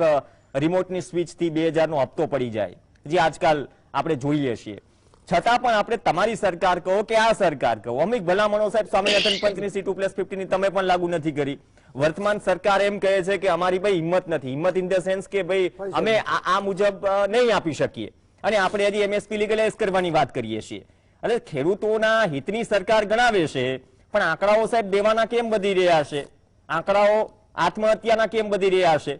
[SPEAKER 1] રિમોટની સ્વિચથી 2000 નો હપ્તો પડી જાય, જે આજકાલ આપણે જોઈએ છીએ. છતાં પણ આપણે તમારી સરકાર કહો કે આ સરકાર કહો, અમિક ભલામણો સાહેબ સ્વામિનાથન પંચની C2+50 ની તમે પણ લાગુ નથી કરી. વર્તમાન સરકાર એમ કહે છે કે અમારી ભાઈ હિંમત નથી, હિંમત ઇન ધ સેન્સ કે ભાઈ અમે આ મુજબ નહીં આપી શકીએ, અને આપણે હજી MSP લીગલાઇઝ કરવાની વાત કરીએ છીએ. એટલે ખેડૂતોના હિતની સરકાર ગણાવે છે, પણ આંકડાઓ સાહેબ દેવાના કેમ વધી રહ્યા છે? આંકડાઓ આત્મહત્યાના કેમ વધી રહ્યા છે?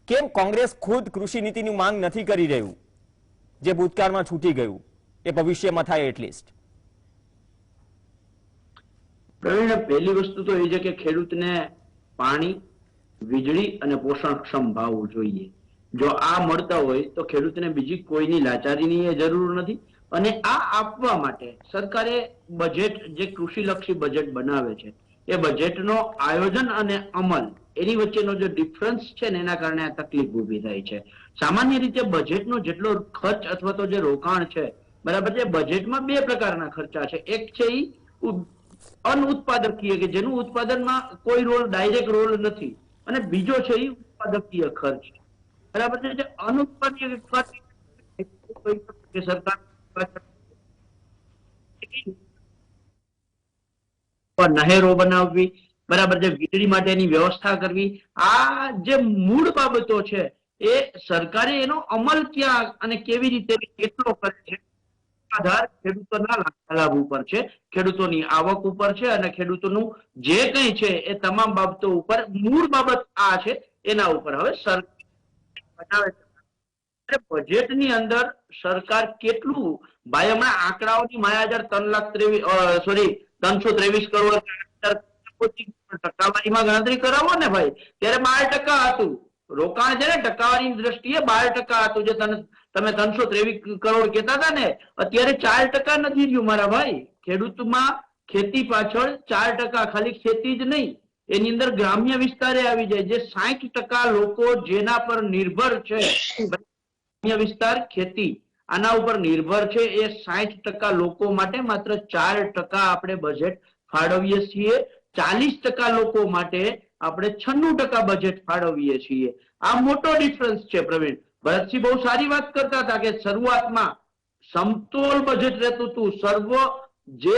[SPEAKER 1] કેમ કોંગ્રેસ ખુદ કૃષિ નીતિની માંગ નથી કરી રહ્યું? જે ભૂતકાળમાં છૂટી ગયું એ ભવિષ્યમાં થાય એટલીસ્ટ.
[SPEAKER 6] પ્રવીણ, પહેલી વસ્તુ તો એ છે કે ખેડૂતને પાણી, વીજળી અને પોષણક્ષમ ભાવ જોઈએ. જો આ મળતા હોય તો ખેડૂતને બીજી કોઈની લાચારીની જરૂર નથી. અને આ આપવા માટે સરકારે બજેટ, જે કૃષિલક્ષી બજેટ બનાવે છે, એ બજેટનો આયોજન અને અમલ એની વચ્ચેનો જે ડિફરન્સ છે ને એના કારણે આ તકલીફ ઊભી થાય છે. સામાન્ય રીતે બજેટનો જેટલો ખર્ચ અથવા તો જે રોકાણ છે, બરાબર છે, બજેટમાં 2 પ્રકારના ખર્ચા છે. એક છે એ અનઉત્પાદકીય, કે જેનું ઉત્પાદનમાં કોઈ ડાયરેક્ટ રોલ નથી, અને બીજો છે એ ઉત્પાદકીય ખર્ચ, બરાબર છે. જે અનુત્પાદકીય ખર્ચ સરકાર નહેરો બનાવવી, બરાબર છે, વીજળી માટેની વ્યવસ્થા કરવી, આ જે મૂળ બાબતો છે એ સરકારે એનો અમલ ક્યાં અને કેવી રીતે કેટલો કરે છે આધાર ખેડૂતોના લાભ ઉપર છે, ખેડૂતોની આવક ઉપર છે, અને ખેડૂતોનું જે કંઈ છે એ તમામ બાબતો ઉપર મૂળ બાબત આ છે એના ઉપર હવે સરકાર બનાવે છે. બજેટની અંદર સરકાર કેટલું, ભાઈ હમણાં આંકડાઓની માયાજાર 323 કરોડ ટકાવારીમાં ગણતરી કરાવો ને ભાઈ, ત્યારે 12% હતું રોકાણ છે ને, ટકાવારીની દ્રષ્ટિએ 12% હતું. જે તમે 323 કરોડ કહેતા હતા ને, અત્યારે 4% નથી રહ્યું મારા ભાઈ. ખેડૂતમાં ખેતી પાછળ 4%, ખાલી ખેતી જ નહીં, એની અંદર ગ્રામ્ય વિસ્તારે આવી જાય, જે 60% લોકો જેના પર નિર્ભર છે, વિસ્તાર ખેતી આના ઉપર નિર્ભર છે, એ 60% લોકો માટે માત્ર 4% આપણે બજેટ ફાળવીએ છીએ. 40% લોકો માટે આપણે 96% બજેટ ફાળવીએ છીએ. આ મોટો ડિફરન્સ છે પ્રવીણ. ભરતસિંહ બહુ સારી વાત કરતા હતા કે શરૂઆતમાં સમતોલ બજેટ રહેતું હતું. જે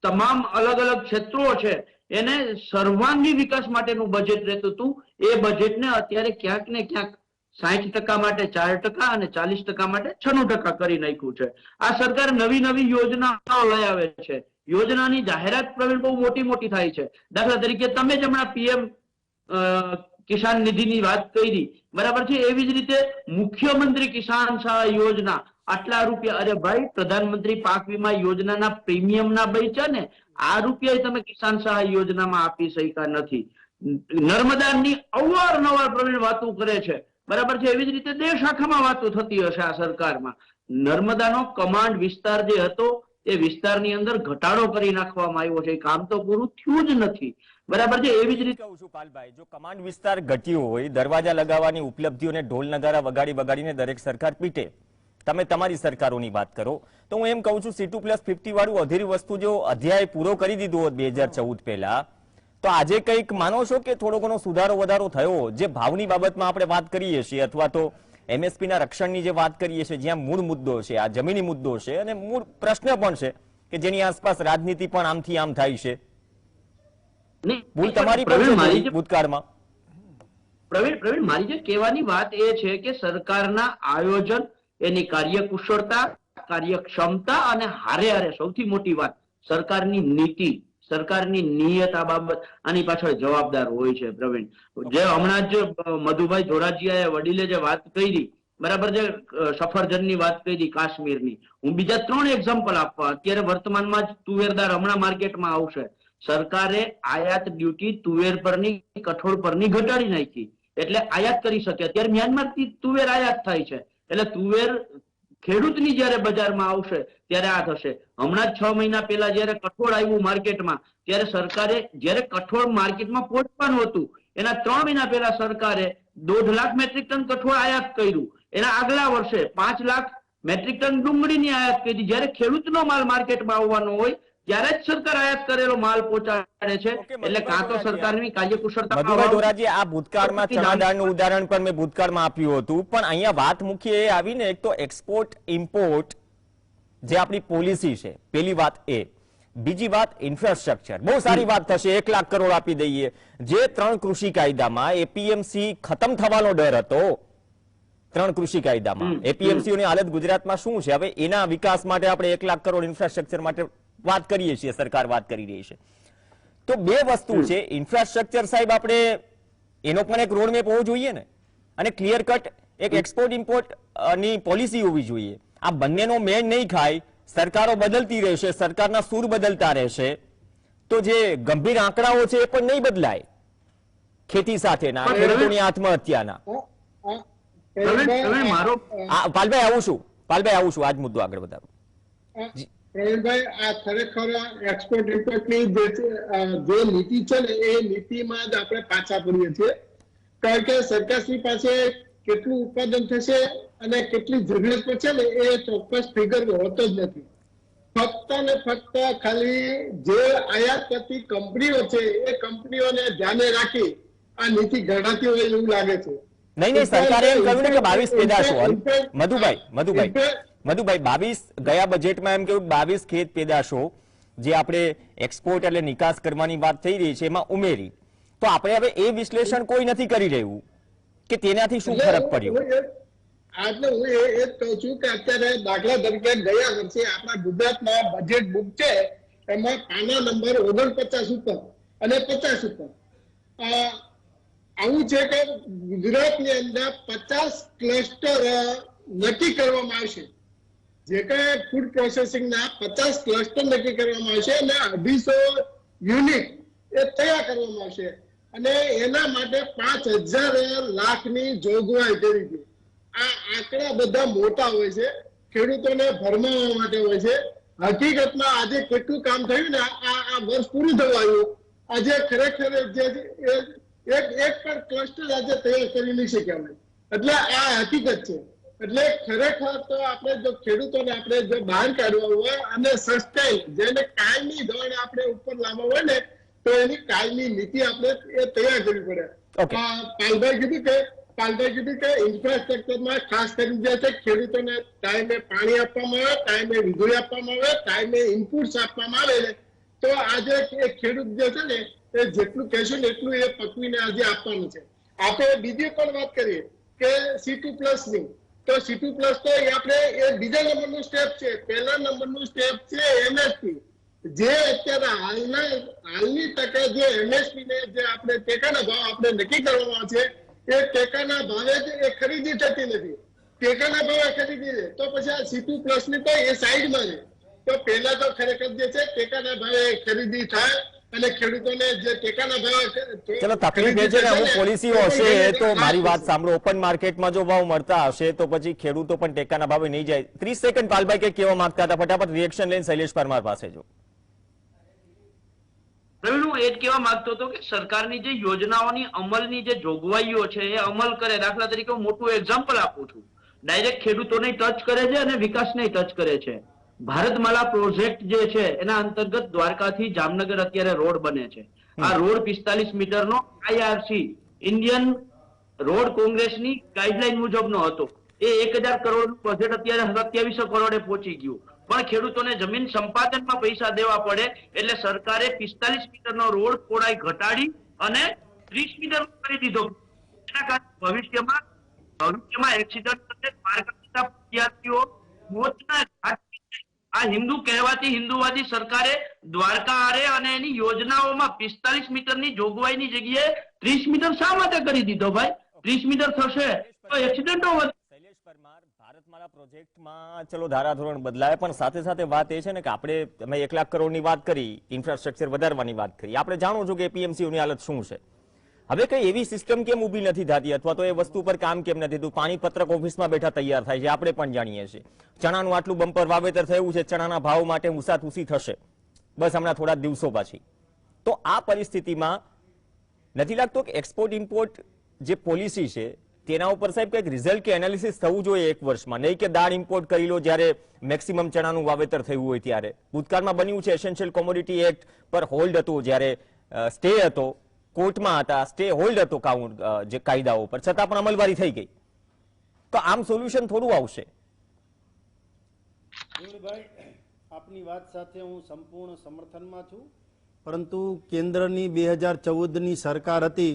[SPEAKER 6] તમામ અલગ અલગ ક્ષેત્રો છે એને સર્વાંગી વિકાસ માટેનું બજેટ રહેતું હતું. એ બજેટને અત્યારે ક્યાંક ને ક્યાંક 60% માટે 4% અને 40% માટે 96% કરી નાખ્યું છે. આ સરકાર નવી નવી યોજનાઓ લઈ આવે છે. યોજનાની જાહેરાત પ્રવીણ બહુ મોટી મોટી થાય છે. દાખલા તરીકે તમે જ હમણાં પીએમ કિસાન નિધિની વાત કરી, બરાબર છે, એવી જ રીતે મુખ્યમંત્રી કિસાન સહાય યોજના, આટલા રૂપિયા. અરે ભાઈ, પ્રધાનમંત્રી પાક વીમા યોજનાના પ્રીમિયમના બચ્યા ને આ રૂપિયા તમે કિસાન સહાય યોજનામાં આપી શક્યા નથી. નર્મદાની અવારનવાર પ્રવીણ વાતો કરે છે, બરાબર છે. એવી જ રીતે દેશ આખામાં વાતો થતી હશે આ સરકારમાં. નર્મદાનો કમાન્ડ વિસ્તાર જે હતો એ વિસ્તારની અંદર ઘટાડો કરી નાખવામાં આવ્યો છે. કામ તો પૂરું થયું જ નથી, બરાબર છે. એવી જ રીતે
[SPEAKER 1] કહું છું પાલભાઈ, જો કમાન્ડ વિસ્તાર ઘટ્યો હોય, દરવાજા લગાવવાની ઉપલબ્ધિઓને ઢોલ નગારા વગાડીને દરેક સરકાર પીટે, તમે તમારી સરકારોની વાત કરો, તો હું એમ કહું છું C2+50 વાળું અધીરી વસ્તુ જો અધ્યાય પૂરો કરી દીધો હોત 2014 પહેલા, તો આજે કંઈક માનો છો કે થોડો ઘણો સુધારો વધારો થયો? જે ભાવની બાબતમાં આપણે વાત કરીએ છીએ અથવા તો MSP ના રક્ષણની જે વાત કરીએ છીએ, જ્યાં મૂળ મુદ્દો છે, આ જમીની મુદ્દો છે અને મૂળ પ્રશ્ન પણ છે કે જેની આસપાસ રાજનીતિ પણ આમથી આમ થાય છે, ભૂલ તમારી પણ છે ભૂતકાળમાં.
[SPEAKER 6] પ્રવીણ, મારી જે કહેવાની વાત એ છે કે સરકારના આયોજન, એની કાર્યકુશળતા, કાર્યક્ષમતા અને હારે સૌથી મોટી વાત સરકારની નીતિ, સરકારની નિયત આ બાબત આની પાછળ જવાબદાર હોય છે પ્રવીણ. જે હમણાં જ મધુભાઈ ધોરાજીયાએ વડીલે જે વાત કરી, બરાબર છે, સફરજનની વાત કરી કાશ્મીરની, હું બીજા 3 એક્ઝામ્પલ આપવા. અત્યારે વર્તમાનમાં જ તુવેરદાર હમણાં માર્કેટમાં આવશે. સરકારે આયાત ડ્યુટી તુવેર પરની, કઠોળ પરની ઘટાડી નાખી, એટલે આયાત કરી શકે. અત્યારે મ્યાનમારથી તુવેર આયાત થાય છે, એટલે તુવેર ખેડૂતની જયારે બજારમાં આવશે ત્યારે આ થશે. હમણાં 6 મહિના પહેલા જયારે કઠોળ આવ્યું માર્કેટમાં, ત્યારે સરકારે, જયારે કઠોળ માર્કેટમાં પહોંચવાનું હતું એના 3 મહિના પહેલા સરકારે 1.5 લાખ મેટ્રિક ટન કઠોળ આયાત કર્યું. એના આગલા વર્ષે 5 લાખ મેટ્રિક ટન ડુંગળીની આયાત કરી. જયારે ખેડૂતનો માલ માર્કેટમાં આવવાનો હોય ત્યારે જ સરકાર આયાત કરેલો માલ પહોંચાડે છે. એટલે કાં તો સરકારની કાર્યકુશળતા.
[SPEAKER 1] મધુભાઈ ધોરાજી, આ ભૂતકાળમાં ચણા દાળનું ઉદાહરણ પણ મેં ભૂતકાળમાં આપ્યું હતું, પણ અહીંયા વાત મુખ્ય એ આવીને, એક તો એક્સપોર્ટ ઇમ્પોર્ટ જે આપણી પોલિસી છે, પેલી વાત એ. બીજી વાત ઇન્ફ્રાસ્ટ્રક્ચર. બહુ સારી વાત થશે, 1 લાખ કરોડ આપી દઈએ. જે 3 કૃષિ કાયદામાં APMC ખતમ થવાનો ડર હતો, 3 કૃષિ કાયદામાં APMCની હાલત ગુજરાતમાં શું છે, હવે એના વિકાસ માટે આપણે 1 લાખ કરોડ ઇન્ફ્રાસ્ટ્રક્ચર માટે વાત કરીએ છીએ, સરકાર વાત કરી રહી છે. તો 2 વસ્તુ છે. ઇન્ફ્રાસ્ટ્રક્ચર સાહેબ, આપણે એનો પણ એક રોડ મેપ હોવો જોઈએ ને, અને ક્લિયર કટ એક એક્સપોર્ટ ઇમ્પોર્ટ ની પોલિસી હોવી જોઈએ. આ બંનેનો મેળ નહીં ખાય, સરકારો બદલતી રહેશે, સરકારના સૂર બદલતા રહેશે, તો જે ગંભીર આંકડાઓ છે એ પણ નહીં બદલાય, ખેતી સાથેના, ખેડૂતોની આત્મહત્યાના. પાલભાઈ આવું છું, આજ મુદ્દો આગળ વધારો.
[SPEAKER 2] પ્રવીણભાઈ, આ ખરેખર એક્સપોર્ટ ઇમ્પોર્ટની જે નીતિ છે ને એ નીતિમાં જ આપણે પાછા પડીએ છીએ. કારણ કે સરકારશ્રી પાસે કેટલું ઉત્પાદન થશે અને કેટલી જરૂરિયાત પડશે ને એ ચોક્કસ ફિગર હોતો જ નથી. ફક્ત ને ફક્ત ખાલી જે આયાત કરતી કંપનીઓ છે એ કંપનીઓને ધ્યાને રાખી આ નીતિ ઘડાતી હોય એવું લાગે છે.
[SPEAKER 1] નહીં, સરકારે એમ કહ્યું ને કે 22 પેદાશો. મધુભાઈ 22 ગયા બજેટમાં એમ કહ્યું 22 ખેત પેદાશો જે આપણે એક્સપોર્ટ એટલે નિકાસ કરવાની વાત થઈ રહી છે એમાં ઉમેરી. તો આપણે હવે એ વિશ્લેષણ કોઈ નથી કરી રહ્યું કે તેનાથી શું ફરક પડ્યો.
[SPEAKER 2] એટલે હું એ જ કહું છું કે અત્યારે દાખલા તરીકે ગયા વર્ષે આપણા ગુજરાતના બજેટ બુક છે એમાં પાના નંબર 49 ઉપર અને 50 ઉપર આવું છે કે ગુજરાતની અંદર 50 ક્લસ્ટર નક્કી કરવામાં આવશે. જે કઈ ફૂડ પ્રોસેસિંગના 50 ક્લસ્ટર નક્કી કરવામાં આવશે અને 250 યુનિટ એ તૈયાર કરવામાં આવશે અને એના માટે 5000 લાખની જોગવાઈ કરી છે. આ આંકડા બધા મોટા હોય છે, ખેડૂતોને ભરમાવવા માટે હોય છે. હકીકતમાં આજે કેટલું કામ થયું ને, આ વર્ષ પૂરું થયું આવ્યું, આજે ખરેખર જે એક પણ ક્લસ્ટર આજે તૈયાર કરી નહીં શક્યા હોય. એટલે આ હકીકત છે. એટલે ખરેખર તો આપણે જો ખેડૂતોને આપણે જો બહાર કાઢવા હોય અને સસ્ટેન, જેને કાયમી ધોરણે આપણે ઉપર લાવવા હોય ને, તો એની કાયમી નીતિ આપણે એ તૈયાર કરવી પડે.
[SPEAKER 1] Okay.
[SPEAKER 2] પાલભાઈ કીધું કે ઇન્ફ્રાસ્ટ્રક્ચરમાં ખાસ કરીને જે છે ખેડૂતોને ટાઈમે પાણી આપવામાં આવે, ટાઈમે વીજળી આપવામાં આવે, ટાઈમે ઇનપુટ્સ આપવામાં આવે ને તો આજે એ ખેડૂત જે છે ને એ જેટલું કહેશે ને એટલું એ પકવીને આજે આપવાનું છે. આપણે બીજી પણ વાત કરીએ કે C2+ ની, તો C2+ તો એ આપણે એ બીજા નંબરનું સ્ટેપ છે. પહેલા નંબરનું સ્ટેપ છે MSP, જે અત્યારે હાલની તકે જે MSP ને જે આપણે ટેકાના ભાવ આપણે નક્કી કરવામાં છે એ ટેકાના ભાવે જ એ ખરીદી થતી નથી. ટેકાના ભાવે ખરીદી છે તો પછી આ C2+ ની તો એ સાઈડમાં છે. તો પહેલા તો ખરેખર જે છે ટેકાના ભાવે ખરીદી થાય અને ખેડૂતોને જે ટેકાના ભાવે
[SPEAKER 1] ચલો તકલીફ એ છે કે અમુક પોલિસીઓ હશે તો મારી વાત સાંભળો, ઓપન માર્કેટમાં જો ભાવ મળતા હશે તો પછી ખેડૂતો પણ ટેકાના ભાવે નહીં જાય. 30 સેકન્ડ પાલભાઈ કે કેવા માંગતા હતા, ફટાફટ રિએક્શન લઈને શૈલેષ પરમાર પાસે જો.
[SPEAKER 6] પ્રવીણ, હું એ જ કહેવા માંગતો હતો કે સરકારની જે યોજનાઓની અમલની જે જોગવાઈઓ છે એ અમલ કરે. દાખલા તરીકે હું મોટું એક્ઝામ્પલ આપું છું, ડાયરેક્ટ ખેડૂતોને ટચ કરે છે અને વિકાસને ટચ કરે છે. ભારતમાલા પ્રોજેક્ટ જે છે એના અંતર્ગત દ્વારકાથી જામનગર અત્યારે રોડ બને છે. આ રોડ 45 મીટરનો IRC ઇન્ડિયન રોડ કોંગ્રેસની ગાઈડલાઈન મુજબનો હતો. એ 1000 કરોડનું બજેટ અત્યારે 2700 કરોડે પહોંચી ગયું. પણ ખેડૂતોને જમીન સંપાદનમાં પૈસા દેવા પડે એટલે સરકારે 45 મીટરનો રોડ પહોળાઈ ઘટાડી અને 30 મીટર કરી દીધો. એના કારણે ભવિષ્યમાં એક્સિડન્ટ થશે, દ્વારકા વિદ્યાર્થીઓ મોતના ઘાટ. આ હિન્દુ કહેવાતી હિન્દુવાદી સરકારે દ્વારકા આરે અને એની યોજનાઓમાં 45 મીટરની જોગવાઈની જગ્યાએ 30 મીટર શા માટે કરી દીધો ભાઈ? 30 મીટર થશે તો એક્સિડન્ટો વધશે.
[SPEAKER 1] શૈલેષ પરમાર, ભારતમાલા પ્રોજેક્ટમાં ચલો ધારાધોરણ બદલાય પણ સાથે સાથે વાત એ છે ને કે આપણે તમે 1 લાખ કરોડની વાત કરી, ઇન્ફ્રાસ્ટ્રક્ચર વધારવાની વાત કરી. આપણે જાણો છો કે એપીએમસીની હાલત શું છે. હવે કઈ એવી સિસ્ટમ કેમ ઊભી નથી થતી અથવા તો એ વસ્તુ પર કામ કેમ નથી થતું? પાણીપત્રક ઓફિસમાં બેઠા તૈયાર થાય છે, આપણે પણ જાણીએ છીએ. ચણાનું આટલું બમ્પર વાવેતર થયું છે, ચણાના ભાવ માટે ઉસાતુસી થશે બસ હમણાં થોડા દિવસો પછી. તો આ પરિસ્થિતિમાં નથી લાગતો કે એક્સપોર્ટ ઇમ્પોર્ટ જે પોલિસી છે તેના ઉપર સાહેબ કંઈક રિઝલ્ટ કે એનાલિસિસ થવું જોઈએ 1 વર્ષમાં, નહીં કે દાળ ઇમ્પોર્ટ કરી લો જ્યારે મેક્સિમમ ચણાનું વાવેતર થયું હોય ત્યારે. ભૂતકાળમાં બન્યું છે, એસેન્શિયલ કોમોડિટી એક્ટ પર હોલ્ડ હતો, જ્યારે સ્ટે હતો, કોર્ટમાં હતા, સ્ટે હોલ્ડ હતો જે કાયદાઓ પર, છતાં પણ અમલવારી થઈ ગઈ. તો આમ સોલ્યુશન થોડું આવશે.
[SPEAKER 5] આપની વાત સાથે હું સંપૂર્ણ સમર્થનમાં છું, પરંતુ કેન્દ્રની 2014ની સરકાર હતી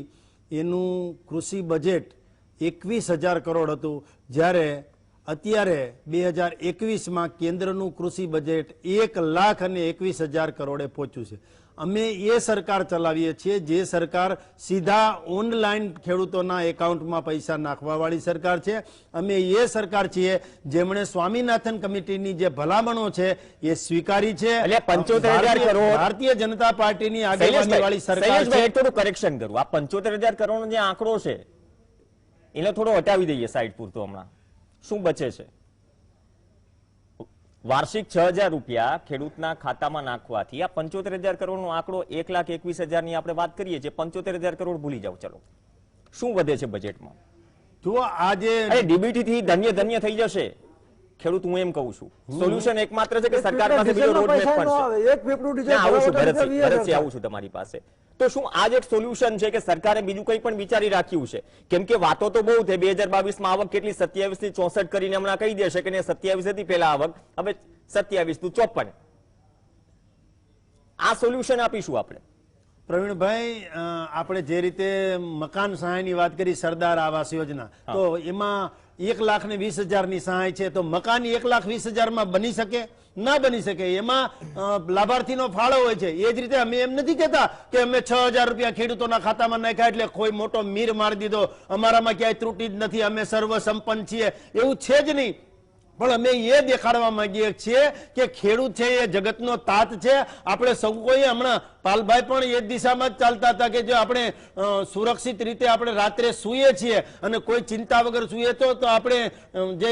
[SPEAKER 5] એનું કૃષિ બજેટ 21,000 કરોડ હતું, જ્યારે અત્યારે 2021માં કેન્દ્રનું કૃષિ બજેટ 1,21,000 કરોડે પહોંચ્યું છે. અમે એ સરકાર ચલાવીએ છીએ જે સરકાર સીધા ઓનલાઈન ખેડૂતોના એકાઉન્ટમાં પૈસા નાખવા વાળી સરકાર છે. અમે એ સરકાર છીએ જેમણે સ્વામીનાથન કમિટીની જે ભલામણો છે એ સ્વીકારી છે.
[SPEAKER 1] એટલે 75,000 કરોડ
[SPEAKER 5] ભારતીય જનતા પાર્ટીની આગેવાની વાળી સરકાર છે.
[SPEAKER 1] થોડું કરેક્શન કરું, આ 75,000 કરોડનો જે આંકડો છે એને થોડો હટાવી દઈએ સાઈડ પૂરતો. હમણાં શું બચે છે? વાર્ષિક 6,000 રૂપિયા ખેડૂતના ખાતામાં નાખવાથી આ 75,000 કરોડનો આંકડો 1,21,000ની આપણે વાત કરીએ છીએ. 75,000 કરોડ ભૂલી જાવ, ચલો શું વધે છે બજેટમાં?
[SPEAKER 5] જુઓ, આજે
[SPEAKER 1] ડીબીટી થી ધન્ય થઈ જશે ખેડૂત, હું એમ કહું છું. સોલ્યુશન એકમાત્ર છે કે સરકાર પાસે બીજો રોડમેપ પણ છે. આવું છું ભરતસિંહ, આવું છું તમારી પાસે. તો શું આ જ એક સોલ્યુશન છે કે સરકારે બીજું કંઈ પણ વિચારી રાખ્યું છે? કેમ કે વાતો તો બહુ થઈ, 2022માં આવક કેટલી 27 થી 64 કરીને હમણાં કહી દેશે કે 27 હતી પહેલા આવક, હવે 27 થી 54. આ સોલ્યુશન આપીશું આપણે.
[SPEAKER 5] પ્રવીણભાઈ, આપણે જે રીતે મકાન સહાયની વાત કરી, સરદાર આવાસ યોજના, તો એમાં 1,20,000ની સહાય છે, તો મકાન 1,20,000માં બની શકે? ના બની શકે. એમાં લાભાર્થીનો ફાળો હોય છે. એ જ રીતે અમે એમ નથી કહેતા કે અમે 6,000 રૂપિયા ખેડૂતોના ખાતામાં નાખ્યા એટલે કોઈ મોટો મીર મારી દીધો, અમારામાં ક્યાંય ત્રુટી જ નથી, અમે સર્વ સંપન્ન છીએ, એવું છે જ નહીં. પણ અમે એ દેખાડવા માંગીએ છીએ કે ખેડૂત છે એ જગતનો તાત છે. આપણે સૌ કોઈ હમણાં પાલભાઈ પણ એ દિશામાં જ ચાલતા હતા કે જો આપણે સુરક્ષિત રીતે આપણે રાત્રે સૂઈએ છીએ અને કોઈ ચિંતા વગર સૂઈએ તો આપણે જે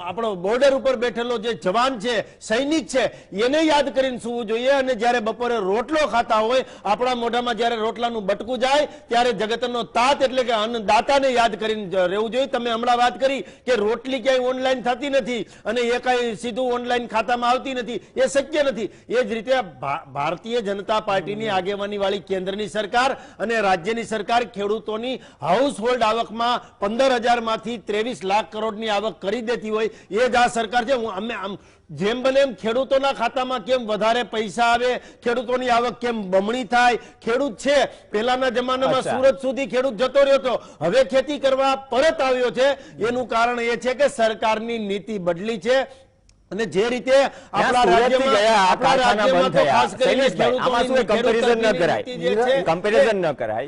[SPEAKER 5] આપણો બોર્ડર ઉપર બેઠેલો જે જવાન છે, સૈનિક છે, એને યાદ કરીને સૂવું જોઈએ. અને જ્યારે બપોરે રોટલો ખાતા હોય, આપણા મોઢામાં જ્યારે રોટલાનું બટકું જાય ત્યારે જગતનો તાત એટલે કે અન્નદાતાને યાદ કરીને રહેવું જોઈએ. તમે હમણાં વાત કરી કે રોટલી ક્યાંય ઓનલાઈન થતી નથી, અને એ કઈ સીધું ઓનલાઈન ખાતામાં આવતી નથી, એ શક્ય નથી. એ જ રીતે ભારતીય જનતા પાર્ટીની આગેવાની વાળી કેન્દ્રની સરકાર અને રાજ્યની સરકાર ખેડૂતોની હાઉસ હોલ્ડ આવકમાં 15,000 માંથી 23 લાખ કરોડની આવક કરી દેતી હોય એ જ આ સરકાર છે. જેમ બને એમ ખેડૂતોના ખાતામાં કેમ વધારે પૈસા આવે, ખેડૂતોની આવક કેમ બમણી થાય. ખેડૂત છે પહેલાના જમાનામાં સુરત સુધી ખેડૂત જતો રહ્યો હતો, હવે ખેતી કરવા પરત આવ્યો છે. એનું કારણ એ છે કે સરકારની નીતિ બદલી છે અને જે રીતે આપણા રાજ્યમાં તો ખાસ કરીને
[SPEAKER 1] કમ્પેરિઝન ન કરાય.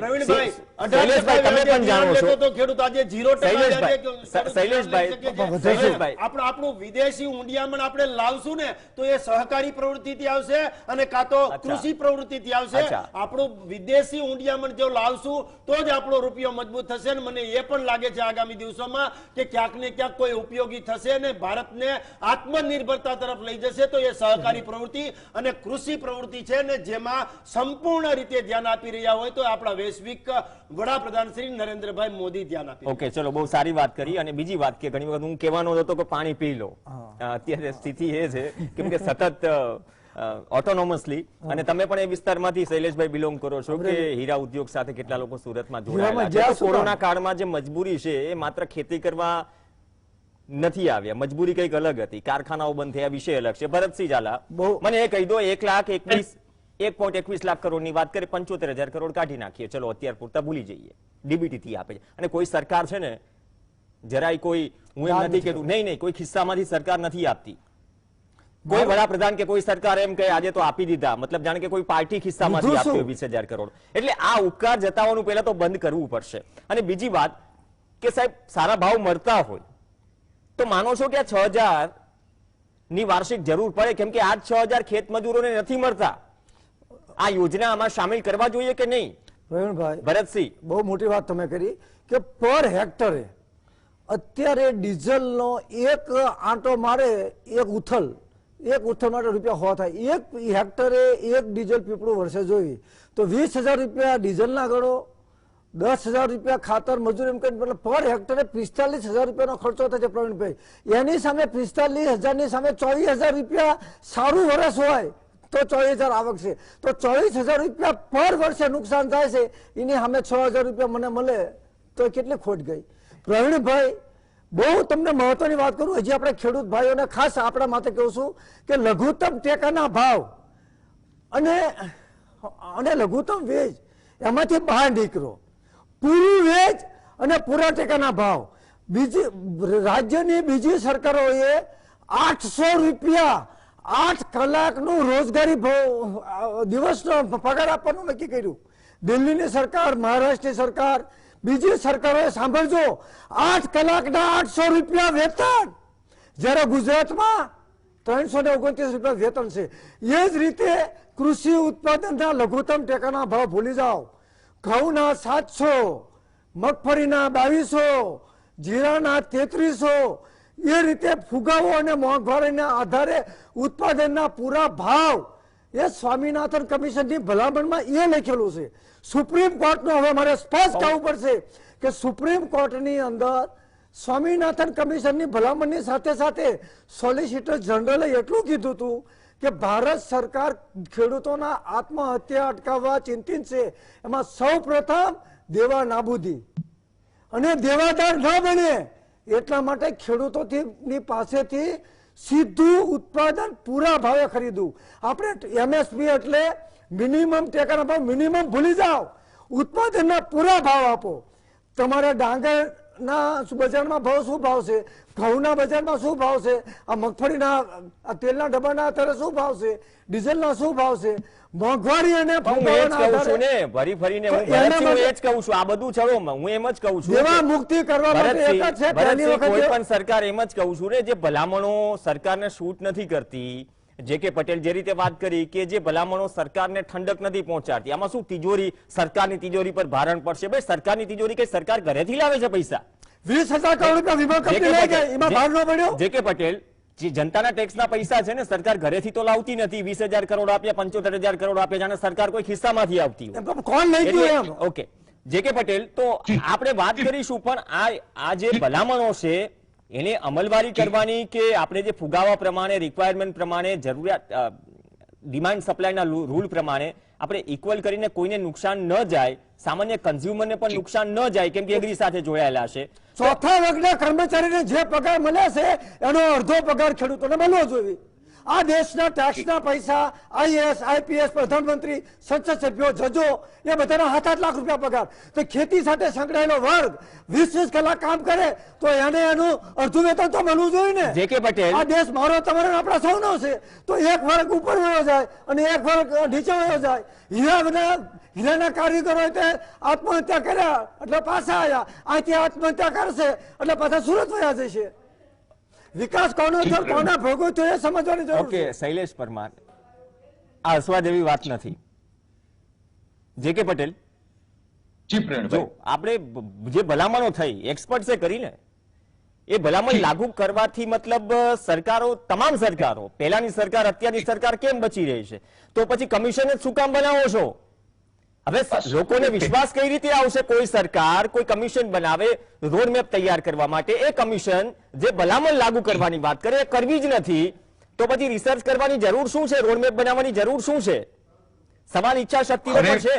[SPEAKER 1] શૈલેષભાઈ તમે પણ જાણો છો
[SPEAKER 5] તો ખેડૂત આજે 0%
[SPEAKER 1] શૈલેષભાઈ
[SPEAKER 5] આપણું વિદેશી ઊંડિયામણ આપણે લાવશું ને તો એ સહકારી પ્રવૃત્તિથી આવશે અને કાં તો કૃષિ પ્રવૃત્તિથી આવશે. આપણું વિદેશી ઊંડિયામણ જો લાવશું તો જ આપણો રૂપિયો મજબૂત થશે. અને મને એ પણ લાગે છે આગામી દિવસોમાં કે ક્યાંક ને ક્યાંક કોઈ ઉપયોગી થશે અને ભારતને આત્મનિર્ભરતા તરફ લઈ જશે. તો એ સહકારી પ્રવૃત્તિ અને કૃષિ પ્રવૃત્તિ છે ને જેમાં સંપૂર્ણ રીતે ધ્યાન આપી રહ્યા હોય તો આપણા વૈશ્વિક વડાપ્રધાન શ્રી નરેન્દ્રભાઈ મોદી ધ્યાન આપી.
[SPEAKER 1] ઓકે, ચલો, બહુ સારી વાત કરી. અને બીજી વાત કે ઘણી વખત હું કહેવાનો હતો કે પાણી પી લો. અત્યારે સ્થિતિ એ છે કેમ કે સતત ઓટોનોમસલી, અને તમે પણ એ વિસ્તારમાંથી શૈલેષભાઈ બિલોંગ કરો છો કે હીરા ઉદ્યોગ સાથે કેટલા લોકો સુરતમાં જોડાયેલા છે. કોરોના કાળમાં જે મજબૂરી છે એ માત્ર ખેતી કરવા નથી આવ્યા, મજબૂરી કઈક અલગ હતી, કારખાનાઓ બંધ થયા, વિષય અલગ છે. ભરતસિંહ ઝાલા, મને એ કહી દો, 1,21,000 લાખ કરોડની વાત કરી, 75,000 કરોડ કાઢી નાખીએ, ચલો અત્યાર પૂરતા ભૂલી જઈએ, ડીબીટી થી આપે છે. અને કોઈ સરકાર છે ને જરાય કોઈ, હું એમ નથી કહેતું, નહીં, કોઈ ખિસ્સામાંથી સરકાર નથી આપતી. કોઈ વડાપ્રધાન કે કોઈ સરકાર એમ કહે આજે તો આપી દીધા, મતલબ જાણે કે કોઈ પાર્ટી ખિસ્સામાંથી આપતી હોય 20,000 કરોડ. એટલે આ ઉપકાર જતાવવાનું પહેલા તો બંધ કરવું પડશે. અને બીજી વાત કે સાહેબ, સારા ભાવ મળતા હોય તો માનો છો કે આ 6,000 ની વાર્ષિક જરૂર પડે? કેમ કે આજ 6,000 ખેત મજૂરોને નથી મળતા. આ યોજના આમાં સામેલ કરવા જોઈએ કે નહીં?
[SPEAKER 3] પ્રવીણભાઈ,
[SPEAKER 1] ભરતસિંહ,
[SPEAKER 3] બહુ મોટી વાત તમે કરી કે પર હેક્ટરે અત્યારે ડીઝલનો એક આંટો મારે, એક ઉથલ માટે રૂપિયા 100 થાય. એક હેક્ટરે એક ડીઝલ પીપળું વર્ષે જોઈ તો 20,000 રૂપિયા ડીઝલના ગણો, 10,000 રૂપિયા ખાતર મજૂરી, એમ કરીને મતલબ પર હેક્ટરે 45,000 રૂપિયાનો ખર્ચો થાય છે. પ્રવીણભાઈ, એની સામે 45,000 ની સામે 24,000 રૂપિયા સારું વર્ષ હોય તો 24,000 આવક છે, તો 24,000 રૂપિયા પર વર્ષે નુકસાન થાય છે. એની સામે 6,000 રૂપિયા મને મળે તો કેટલી ખોટ ગઈ. પ્રવીણભાઈ, બહુ તમને મહત્વની વાત કરું, હજી આપણે ખેડૂત ભાઈઓને ખાસ આપણા માટે કહું છું કે લઘુત્તમ ટેકાના ભાવ અને લઘુત્તમ વેજ એમાંથી બહાર નીકળો. પૂરું વેજ અને પૂરા ટેકાના ભાવ. રાજ્યની બીજી સરકારોએ 800 રૂપિયા 8 કલાકનું રોજગારી દિવસનો પગાર આપવાનું નક્કી કર્યું. દિલ્હીની સરકાર, મહારાષ્ટ્રની સરકાર, બીજી સરકારોએ સાંભળજો 8 કલાકના 800 રૂપિયા વેતન, જ્યારે ગુજરાતમાં 329 રૂપિયા વેતન છે. એ જ રીતે કૃષિ ઉત્પાદનના લઘુત્તમ ટેકાના ભાવ ભૂલી જાઓ. ઘઉંના 700, મગફળીના 2200, જીરાના 3300, એ રીતે ફુગાવો અને મોંઘવારીના આધારે ઉત્પાદનના પૂરા ભાવ એ સ્વામિનાથન કમિશનની ભલામણમાં એ લખેલું છે. સુપ્રીમ કોર્ટનો હવે મારે સ્પષ્ટ કહેવું પડશે કે સુપ્રીમ કોર્ટની અંદર સ્વામિનાથન કમિશનની ભલામણની સાથે સાથે સોલિસિટર જનરલે એટલું કીધું હતું કે ભારત સરકાર ખેડૂતોના આત્મહત્યા અટકાવવા ચિંતિત છે. એમાં સૌ પ્રથમ દેવા નાબૂદી અને દેવાદાર ન બને એટલા માટે ખેડૂતોની પાસેથી સીધું ઉત્પાદન પૂરા ભાવે ખરીદવું. આપણે એમએસપી એટલે મિનિમમ ટેકાના ભાવ, મિનિમમ ભૂલી જાઓ, ઉત્પાદનના પૂરા ભાવ આપો. તમારે ડાંગરના બજારમાં ભાવ શું ભાવ છે, ઘઉંના બજારમાં શું ભાવ છે, આ મગફળીના તેલના ડબ્બાના અત્યારે શું ભાવ છે, ડીઝલના શું ભાવ છે, મોંઘવારી અને
[SPEAKER 1] ભરી ફરીને હું એ જ કહું છું. આ બધું ચલો, હું એમ જ કહું છું
[SPEAKER 3] દેવા મુક્તિ કરવા માટે એક જ છે. પહેલી વખત
[SPEAKER 1] કોઈ પણ સરકાર એમ જ કહું છું ને, જે ભલામણો સરકારને શૂટ નથી કરતી, જે કે પટેલ જે રીતે વાત કરી કે જે ભલામણો સરકારને ઠંડક નથી પહોંચાડતી, આમાં શું તિજોરી, સરકારની તિજોરી પર ભારણ પડશે? ભાઈ, સરકારની તિજોરી કઈ સરકાર ઘરેથી લાવે છે પૈસા?
[SPEAKER 3] 20,000 કરોડ રૂપિયા વીમા કંપની લઈ ગઈ, એમાં ભાર ન પડ્યો.
[SPEAKER 1] જે કે પટેલ, જે જનતાના ટેક્સના પૈસા છે ને સરકાર ઘરેથી તો લાવતી નથી. 20,000 કરોડ આપ્યા, 75,000 કરોડ આપ્યા, જાણે સરકાર કોઈ ખિસ્સામાંથી આવતી હોય.
[SPEAKER 3] કોણ લઈ ગયું એમ?
[SPEAKER 1] ઓકે, જે કે પટેલ, તો આપણે વાત કરીશું, પણ આ જે ભલામણો છે એને અમલવારી કરવાની કે આપણે જે ફુગાવા પ્રમાણે રિક્વાયરમેન્ટ પ્રમાણે જરૂરિયાત ડિમાન્ડ સપ્લાયના રૂલ પ્રમાણે આપણે ઇક્વલ કરીને કોઈને નુકસાન ન જાય, સામાન્ય કન્ઝ્યુમરને પણ નુકસાન ન જાય, કેમ કે એગ્રી સાથે જોડાયેલા છે.
[SPEAKER 3] ચોથા વર્ગના કર્મચારીને જે પગાર મળે છે એનો અડધો પગાર ખેડૂતોને મળવો જોઈએ. આ દેશના ટેક્સના પૈસા આઈએએસ, આઈપીએસ, પ્રધાનમંત્રી, સંસદ સભ્યો, જજો એ બધાના 7-8 લાખ રૂપિયા પગાર. તો ખેતી સાથે સંકળાયેલો વર્ગ 20-20 કલાક કામ કરે તો એને એનું અડધું વેતન તો મળવું જોઈએ ને.
[SPEAKER 1] જે કે પટેલ,
[SPEAKER 3] આ દેશ મારો તમારો આપણા સૌનો છે, તો એક વર્ગ ઉપર વયો જાય અને એક વર્ગ નીચે વયો જાય. હીરાના કારીગરો તે આત્મહત્યા કર્યા એટલે પાછા આવ્યા, અહીંથી આત્મહત્યા કરશે એટલે પાછા સુરત વયા જશે. વિકાસ કોનો છે, કોના ભોગવો છે એ સમજવાની જરૂર
[SPEAKER 1] ઓકે
[SPEAKER 3] છે.
[SPEAKER 1] શૈલેષ પરમાર, આ હસવા જેવી વાત નથી. જે કે પટેલ,
[SPEAKER 4] જી
[SPEAKER 1] જો
[SPEAKER 4] પ્રેરણભાઈ,
[SPEAKER 1] આપણે જે ભલામણો થઈ એક્સપર્ટ્સે કરીને એ ભલામણ લાગુ કરવાથી મતલબ સરકારો, તમામ સરકારો, પહેલાની સરકાર અત્યારની સરકાર કેમ બચી રહી છે? તો પછી કમિશન જ શું કામ બનાવો છો? હવે લોકોને વિશ્વાસ કઈ રીતે આવશે? કોઈ સરકાર કોઈ કમિશન બનાવે રોડમેપ તૈયાર કરવા માટે, એ કમિશન જે ભલામણ લાગુ કરવાની વાત કરે એ કરવી જ નથી, તો પછી રિસર્ચ કરવાની જરૂર શું છે? રોડમેપ બનાવવાની જરૂર શું છે? સવાલ ઈચ્છા શક્તિનો પણ છે.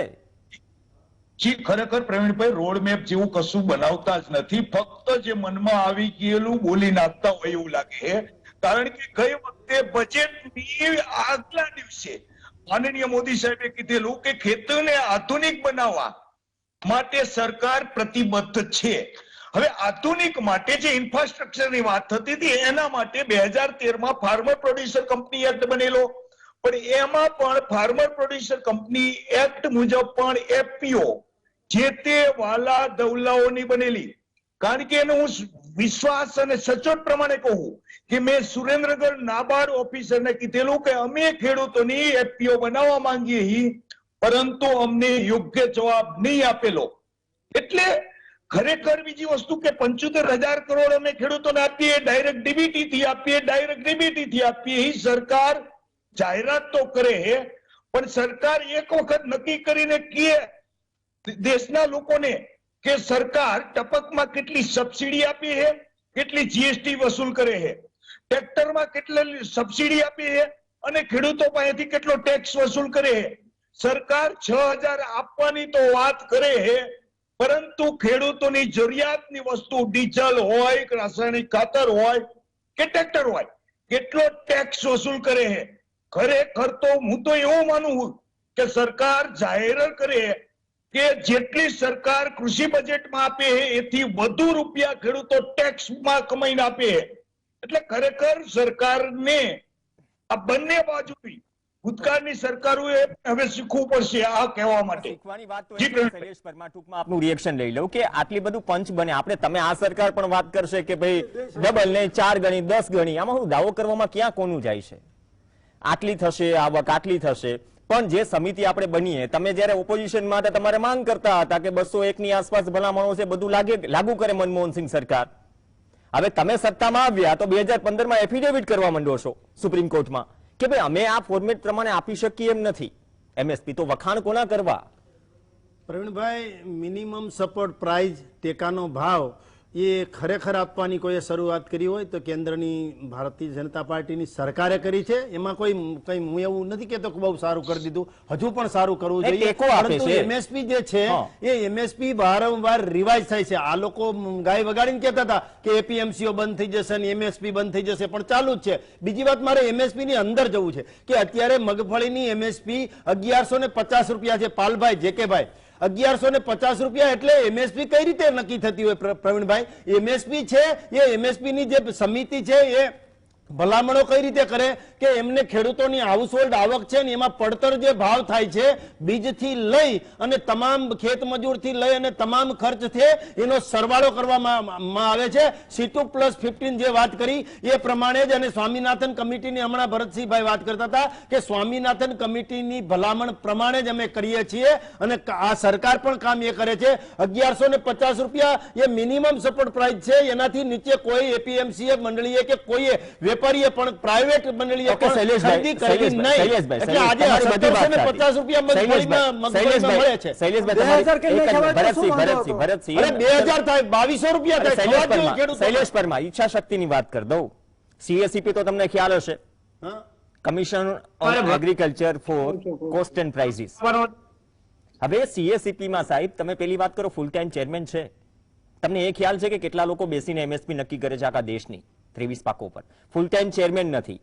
[SPEAKER 4] જી ખરેખર પ્રવીણભાઈ, રોડ મેપ જેવું કશું બનાવતા જ નથી, ફક્ત જે મનમાં આવી ગયેલું બોલી નાખતા હોય એવું લાગે. કારણ કે ગઈ વખતે બજેટની આગલા દિવસે માનનીય મોદી સાહેબે કીધેલું કે ખેતીને આધુનિક બનાવવા માટે સરકાર પ્રતિબદ્ધ છે. હવે આધુનિક માટે જે ઇન્ફ્રાસ્ટ્રક્ચરની વાત થતી હતી એના માટે 2013માં ફાર્મર પ્રોડ્યુસર કંપની એક્ટ બનેલો, પણ એમાં પણ ફાર્મર પ્રોડ્યુસર કંપની એક્ટ મુજબ પણ એફપીઓ જે તે વાલા દવલાઓની બનેલી. કારણ કે એનો હું વિશ્વાસ અને સચોટ પ્રમાણે કહું કે મેં સુરેન્દ્રનગર નાબાર્ડ ઓફિસરને કીધેલું કે અમે ખેડૂતોની એફપીઓ બનાવવા માંગીએ છીએ, પરંતુ અમને યોગ્ય જવાબ નહીં આપેલો. એટલે ખરેખર બીજી વસ્તુ કે 75,000 કરોડ અમે ખેડૂતોને આપીએ, ડાયરેક્ટ ડીબીટી થી આપીએ, ડાયરેક્ટ ડીબીટી થી આપીએ. એ સરકાર જાહેરાત તો કરે, પણ સરકાર એક વખત નક્કી કરીને કહે દેશના લોકોને કે સરકાર ટપકમાં કેટલી સબસિડી આપી છે, કેટલી જીએસટી વસૂલ કરે છે, ટ્રેક્ટરમાં કેટલી સબસિડી આપી છે અને ખેડૂતો પાસેથી કેટલો ટેક્સ વસૂલ કરે છે. સરકાર 6,000 આપવાની તો વાત કરે છે, પરંતુ ખેડૂતોની જરૂરિયાતની વસ્તુ ડીઝલ હોય, રાસાયણિક ખાતર હોય કે ટ્રેક્ટર હોય, કેટલો ટેક્સ વસૂલ કરે છે. ખરેખર તો હું તો એવું માનું કે સરકાર જાહેર કરે કે જેટલી સરકાર કૃષિ બજેટમાં આપે એથી વધુ રૂપિયા ખેડૂતો ટેક્સમાં કમાઈને આપે. એટલે ખરેખર સરકારને આ બંને બાજુ ભૂતકાળની સરકારોએ હવે શીખવું પડશે આ કહેવા માટે.
[SPEAKER 1] શીખવાની વાત તો એ છે, શૈલેષ પરમાર, ટૂંકમાં આપનું રિએક્શન લઈ લઉં કે આટલી બધું પંચ બને, આપણે તમે આ સરકાર પણ વાત કરશે કે ભાઈ ડબલ ને 4 ગણી 10 ગણી, આમાં હું દાવો કરવામાં ક્યાં કોનું જાય છે? આટલી થશે આવક, આટલી થશે. પણ જે સમિતિ આપણે બનીએ, તમે જયારે ઓપોઝિશનમાં હતા તમારે માંગ કરતા હતા કે 201 ની આસપાસ ભલામણો છે બધું લાગુ કરે મનમોહનસિંહ સરકાર. હવે તમે સત્તામાં આવ્યા તો 2015માં એફિડેવિટ કરવા માંડો છો સુપ્રીમ કોર્ટમાં કે ભાઈ અમે આ ફોર્મેટ પ્રમાણે આપી શકીએ એમ નથી એમએસપી. તો વખાણ કોના કરવા?
[SPEAKER 5] પ્રવીણભાઈ, મિનિમમ સપોર્ટ પ્રાઇસ, ટેકાનો ભાવ એ ખરેખર આપવાની કોઈએ શરૂઆત કરી હોય તો કેન્દ્રની ભારતીય જનતા પાર્ટીની સરકારે કરી છે. એમાં કોઈ હું એવું નથી કહેતો કે બહુ સારું કરી દીધું, હજુ પણ સારું કરવું જોઈએ. પરંતુ એમએસપી જે છે એ એમએસપી વારંવાર રિવાઇઝ થાય છે. આ લોકો ગાય વગાડીને કહેતા હતા કે એપીએમસીઓ બંધ થઈ જશે અને એમએસપી બંધ થઈ જશે, પણ ચાલુ જ છે. બીજી વાત, મારે એમએસપી ની અંદર જવું છે કે અત્યારે મગફળીની એમએસપી 1150 રૂપિયા છે. પાલભાઈ, જેકેભાઈ, 1150 રૂપિયા એટલે એમએસપી કઈ રીતે નક્કી થતી હોય પ્રવીણભાઈ? એમએસપી છે એ એમએસપી ની જે સમિતિ છે એ ભલામણો કઈ રીતે કરે કે એમને ખેડૂતોની હાઉસહોલ્ડ આવક છે ને એમાં પડતર જે ભાવ થાય છે બીજથી લઈ અને તમામ ખેત મજૂરથી લઈ અને તમામ ખર્ચ છે એનો સરવાળો કરવામાં આવે છે. C2+15 જે વાત કરી એ પ્રમાણે જ, અને સ્વામીનાથન કમિટીની હમણાં ભરતસિંહભાઈ વાત કરતા હતા કે સ્વામીનાથન કમિટીની ભલામણ પ્રમાણે જ અમે કરીએ છીએ અને આ સરકાર પણ કામ એ કરે છે. 1150 રૂપિયા એ મિનિમમ સપોર્ટ પ્રાઇસ છે. એનાથી નીચે કોઈ એપીએમસી મંડળીએ કે કોઈએ વેપારીએ પણ પ્રાઇવેટ મંડળીએ
[SPEAKER 1] ઓકે,
[SPEAKER 5] પણ
[SPEAKER 1] શૈલેષભાઈ,
[SPEAKER 5] ખરીદી કરવી
[SPEAKER 1] શૈલેષભાઈ,
[SPEAKER 5] નહીં. એટલે આજે
[SPEAKER 1] તમારી બધી વાત
[SPEAKER 5] 1750 રૂપિયા મગફળીમાં મળે છે.
[SPEAKER 1] શૈલેષભાઈ,
[SPEAKER 3] 2000 કે નહીં ખબર તો શું વાંધો હતો?
[SPEAKER 1] ભરતસિંહ,
[SPEAKER 5] અરે 2000 થાય, 2200 રૂપિયા થાય.
[SPEAKER 1] શૈલેષ
[SPEAKER 5] થવા જ જોઈએ
[SPEAKER 1] પરમાર,
[SPEAKER 5] ખેડૂતોને.
[SPEAKER 1] શૈલેષ પરમાર, ઈચ્છા શક્તિની વાત કરી દઉં. CACP તો તમને ખ્યાલ હશે,
[SPEAKER 5] હા.
[SPEAKER 1] કમિશન ઓન
[SPEAKER 6] બરાબર.
[SPEAKER 1] Agriculture for cost and prices. હવે CACP માં સાહેબ તમે પેલી વાત કરો, ફૂલ ટાઈમ ચેરમેન છે. તમને એ ખ્યાલ છે કે કેટલા લોકો બેસીને MSP નક્કી કરે છે આખા દેશની 23 પાકો પર? ફૂલ ટાઈમ ચેરમેન નથી.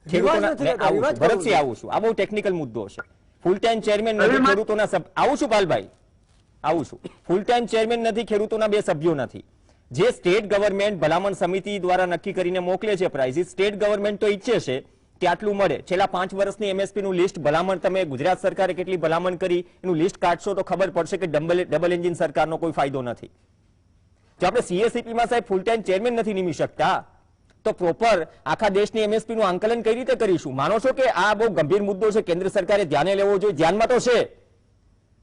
[SPEAKER 1] ખેડૂતોના-
[SPEAKER 3] નથી થતા,
[SPEAKER 1] આવું
[SPEAKER 3] રિવાજ
[SPEAKER 1] છું,
[SPEAKER 3] કરવું
[SPEAKER 1] ભરતસિંહ, આવું છું. આ બહુ ટેકનિકલ મુદ્દો છે. ફૂલ ટાઈમ ચેરમેન નથી, ખેડૂતોના આવું છું પાલભાઈ, આવું છું. ફૂલ ટાઈમ ચેરમેન નથી, ખેડૂતોના 2 સભ્યો નથી. જે સ્ટેટ ગવર્મેન્ટ ભલામણ સમિતિ દ્વારા નક્કી કરીને મોકલે છે પ્રાઇઝીસ, સ્ટેટ ગવર્મેન્ટ તો ઈચ્છે છે કે આટલું મળે. છેલ્લા 5 વર્ષની MSP નું લિસ્ટ ભલામણ, તમે ગુજરાત સરકારે કેટલી ભલામણ કરી એનું લિસ્ટ કાઢશો તો ખબર પડશે કે ડબલ એન્જિન સરકારનો કોઈ ફાયદો નથી. જો આપણે CACP માં સાહેબ ફૂલ ટાઈમ ચેરમેન નથી નિમી શકતા તો પ્રોપર આખા દેશની MSP નું આંકલન કઈ રીતે કરીશું? માનો છો કે આ બહુ ગંભીર મુદ્દો છે, કેન્દ્ર સરકારે ધ્યાને લેવો જોઈએ? ધ્યાનમાં તો છે,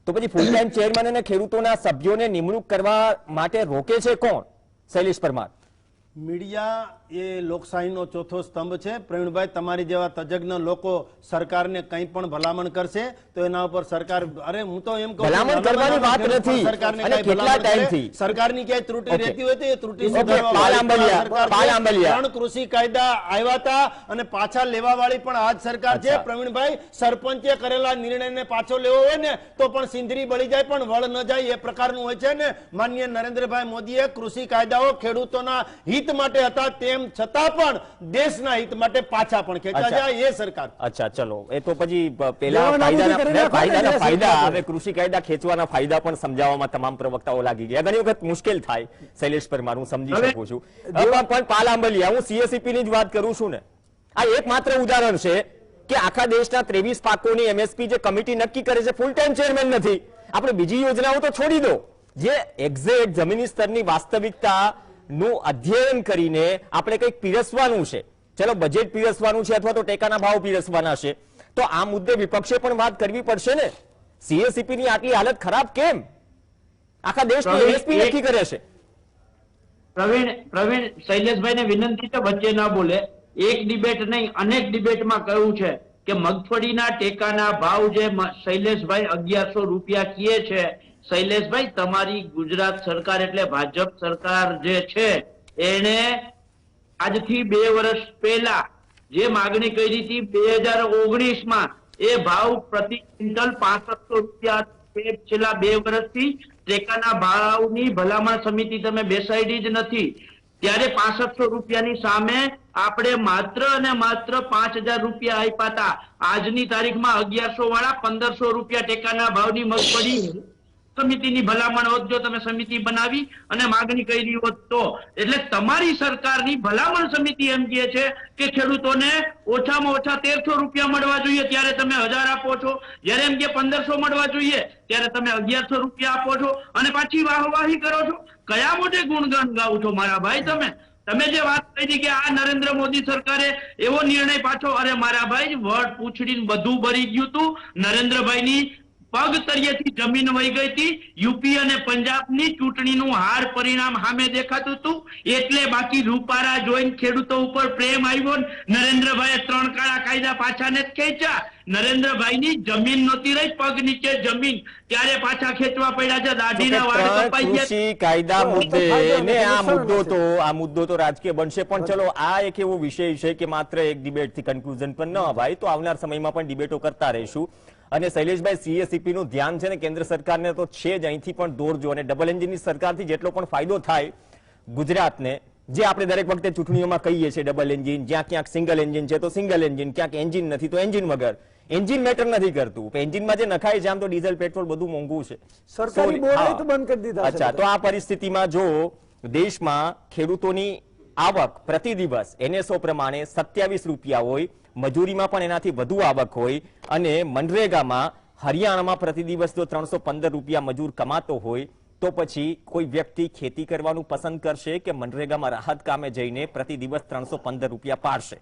[SPEAKER 1] તો પછી ફૂલ ટાઈમ ચેરમેન અને ખેડૂતોના સભ્યોને નિમણૂક કરવા માટે રોકે છે કોણ? શૈલેષ પરમાર.
[SPEAKER 5] મીડિયા એ લોકશાહીનો ચોથો સ્તંભ છે. પ્રવીણભાઈ, તમારી જેવા તજજ્ઞ લોકો સરકારને કંઈ પણ ભલામણ કરશે તો એના ઉપર સરકાર, અરે હું તો એમ કહું છું,
[SPEAKER 1] ભલામણ કરવાની વાત
[SPEAKER 5] ખેડૂત પણ
[SPEAKER 1] નથી.
[SPEAKER 5] સરકારને
[SPEAKER 1] અને
[SPEAKER 5] કાંઈ
[SPEAKER 1] કેટલા
[SPEAKER 5] ભલામણ કરે,
[SPEAKER 1] ટાઈમથી?
[SPEAKER 5] સરકારની ક્યાંય ત્રુટિ
[SPEAKER 1] ઓકે.
[SPEAKER 5] રહેતી હોય તો એ ત્રુટિ
[SPEAKER 1] ઓકે,
[SPEAKER 5] સુધારવા
[SPEAKER 1] પાલ
[SPEAKER 5] વાળી
[SPEAKER 1] આંબલિયા,
[SPEAKER 5] સરકાર છે.
[SPEAKER 1] પાલ આંબલિયા.
[SPEAKER 5] 3 કૃષિ કાયદા આવ્યા હતા અને પાછા લેવા વાળી પણ આ જ સરકાર છે.
[SPEAKER 1] અચ્છા.
[SPEAKER 5] પ્રવીણભાઈ, સરપંચે કરેલા નિર્ણયને પાછો લેવો હોય ને તો પણ સિંદરી બળી જાય પણ વળ ન જાય, એ પ્રકારનું હોય છે ને. માનનીય નરેન્દ્રભાઈ મોદીએ કૃષિ કાયદાઓ ખેડૂતોના હિત માટે હતા, તેમ છતાં પણ દેશના હિત માટે પાછા પણ ખેંચા
[SPEAKER 1] અચ્છા.
[SPEAKER 5] જાય એ સરકાર.
[SPEAKER 1] અચ્છા, ચલો, એ તો પછી પેલા
[SPEAKER 3] લેવા નાબૂદી
[SPEAKER 1] ફાયદાના
[SPEAKER 3] કરી નાખો ને
[SPEAKER 1] ફાયદાના
[SPEAKER 3] જે
[SPEAKER 1] ફાયદા,
[SPEAKER 3] સરકાર
[SPEAKER 1] હવે કૃષિ કાયદા ખેંચવાના ફાયદા પણ સમજાવવામાં તમામ પ્રવક્તાઓ લાગી ગયા. ઘણી વખત મુશ્કેલ થાય. શૈલેષ પરમાર, હું સમજી
[SPEAKER 6] હવે-
[SPEAKER 1] શકું છું. પણ પાલ આંબલિયા, હું CACP ની જ વાત કરું છું ને. આ એકમાત્ર ઉદાહરણ છે કે આખા દેશના 23 પાકોની MSP જે કમિટી નક્કી કરે છે, ફૂલ ટાઈમ ચેરમેન નથી. આપણે બીજી યોજનાઓ તો છોડી દો, જે એક્ઝેક્ટ જમીની સ્તરની વાસ્તવિકતા નું અધ્યયન કરીને આપણે કંઈક પીરસવાનું છે. ચલો, બજેટ પીરસવાનું છે અથવા તો ટેકાના ભાવ પીરસવાના છે, તો આ મુદ્દે વિપક્ષે પણ વાત કરવી પડશે ને. CACP ની આટલી હાલત ખરાબ કેમ? આખા દેશનો MSP નક્કી કરે છે.
[SPEAKER 6] પ્રવીણ, શૈલેષભાઈને વિનંતી છે વચ્ચે ના બોલે. એક ડિબેટ નહીં, અનેક ડિબેટમાં કહ્યું છે કે મગફળીના ટેકાના ભાવ જે શૈલેષભાઈ 1100 રૂપિયા કહે છે, શૈલેષભાઈ તમારી ગુજરાત સરકાર એટલે ભાજપ સરકાર જે છે એને આજથી 2 વર્ષ પહેલા જે માગણી કરી હતી 2019માં, એ ભાવ પ્રતિ ક્વિન્ટલ 6500 રૂપિયા છેલ્લા 2 વર્ષથી ટેકાના ભાવની ભલામણ સમિતિ તમે બેસાડી જ નથી. ત્યારે 6500 રૂપિયાની સામે આપણે માત્ર અને માત્ર 5000 રૂપિયા આપ્યા હતા. આજની તારીખમાં 1100 વાળા 1500 રૂપિયા ટેકાના ભાવની મગફળી સમિતિની ભલામણ હોત, જો તમે સમિતિ બનાવી અને માગણી કરી હોત તો. એટલે તમારી સરકારની ભલામણ સમિતિ એમ કહે છે કે ખેડૂતોને ઓછામાં ઓછા 1300 રૂપિયા મળવા જોઈએ, ત્યારે તમે 1000 આપો છો. જ્યારે એમ કે 1500 મળવા જોઈએ ત્યારે તમે 1100 રૂપિયા આપો છો અને પાછી વાહવાહી કરો છો. કયા મોઢે ગુણગાન ગાવ છો મારા ભાઈ? તમે જે વાત કરી કે આ નરેન્દ્ર મોદી સરકારે એવો નિર્ણય પાછો, અરે મારા ભાઈ, વડ પૂછડીને બધું ભરી ગયું હતું. નરેન્દ્રભાઈની પગ તળિયેથી જમીન વહી ગઈ હતી. યુપી અને પંજાબની ચૂંટણીનું હાર પરિણામ સામે દેખાતું હતું, એટલે બાકી રૂપારા જોઈને ખેડૂતો ઉપર પ્રેમ આવ્યો. નરેન્દ્રભાઈએ 3 કાળા કાયદા પાછા ને ખેંચ્યા. નરેન્દ્રભાઈની જમીન નહોતી રહી, પગ નીચે જમીન, ત્યારે પાછા ખેંચવા પડ્યા છે. દાઢીના વાળ કપાઈ ગયા.
[SPEAKER 1] કૃષિ કાયદા મુદ્દે ને આ મુદ્દો તો રાજકીય બનશે. પણ ચલો, આ એક એવો વિષય છે કે માત્ર એક ડિબેટ થી કન્ક્લુઝન પર ન અપાય, તો આવનાર સમયમાં પણ ડિબેટો કરતા રહીશું. અને શૈલેષભાઈ, CACP નું ધ્યાન છે ને કેન્દ્ર સરકારને તો છે જ, અહીંથી પણ દોરજો. અને ડબલ એન્જિનની સરકારથી જેટલો પણ ફાયદો થાય ગુજરાતને, જે આપણે દરેક વખતે ચૂંટણીઓમાં કહીએ છીએ, ડબલ એન્જિન, જ્યાં ક્યાંક સિંગલ એન્જિન છે તો સિંગલ એન્જિન, ક્યાંક એન્જિન નથી તો એન્જિન વગર. એન્જિન મેટર નથી કરતું, એન્જિનમાં જે નખાય છે આમ તો ડીઝલ પેટ્રોલ બધું મોંઘું છે.
[SPEAKER 3] સરકારી બોર્ડે તો બંધ કરી દીધા છે.
[SPEAKER 1] અચ્છા, તો આ પરિસ્થિતિમાં જો દેશમાં ખેડૂતોની આવક પ્રતિ દિવસ NSO પ્રમાણે 27 રૂપિયા હોય, મજૂરીમાં પણ એનાથી વધુ આવક હોય, અને મનરેગામાં હરિયાણામાં પ્રતિ દિવસ જો 315 રૂપિયા મજૂર કમાતો હોય, તો પછી કોઈ વ્યક્તિ ખેતી કરવાનું પસંદ કરશે કે મનરેગામાં રાહત કામે જઈને પ્રતિ દિવસ 315 રૂપિયા પાડશે?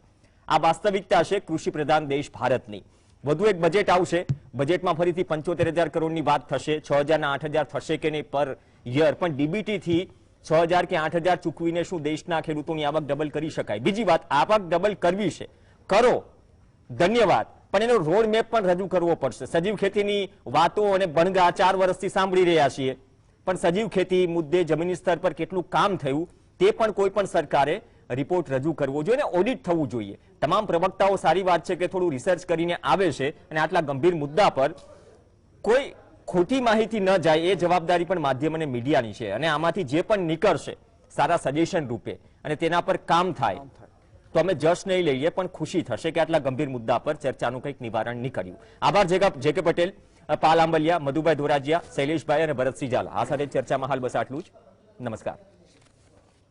[SPEAKER 1] આ વાસ્તવિકતા છે કૃષિ પ્રધાન દેશ ભારતની. વધુ એક બજેટ આવશે, બજેટમાં ફરીથી 75,000 કરોડની વાત થશે. 6,000 ના 8,000 થશે કે નહીં પર યર, પણ DBT થી 6,000 કે 8,000 ચૂકવીને શું દેશના ખેડૂતોની આવક ડબલ કરી શકાય? બીજી વાત, આવક ડબલ કરવી છે, કરો, ધન્યવાદ, પણ એનો રોડ મેપ પણ રજૂ કરવો પડશે. સજીવ ખેતીની વાતો અને બણગા 4 વર્ષથી સાંભળી રહ્યા છીએ, પણ સજીવ ખેતી મુદ્દે જમીની સ્તર પર કેટલું કામ થયું તે પણ કોઈ પણ સરકારે રિપોર્ટ રજૂ કરવો જોઈએ અને ઓડિટ થવું જોઈએ. તમામ પ્રવક્તાઓ સારી વાત છે કે થોડું રિસર્ચ કરીને આવે છે અને આટલા ગંભીર મુદ્દા પર કોઈ ખોટી માહિતી ન જાય એ જવાબદારી પણ માધ્યમ અને મીડિયાની છે. અને આમાંથી જે પણ નીકળશે સારા સજેશન રૂપે અને તેના પર કામ થાય તો અમે જશ નહીં લઈએ, પણ ખુશી થશે કે આટલા ગંભીર મુદ્દા પર ચર્ચાનું કંઈક નિવારણ નીકળ્યું. આભાર જે.કે. પટેલ, પાલ આંબલિયા, મધુભાઈ ધોરાજીયા, શૈલેષભાઈ અને ભરતસિંહ ઝાલા. આ સાથે ચર્ચામાં હાલ બસ આટલું જ. નમસ્કાર.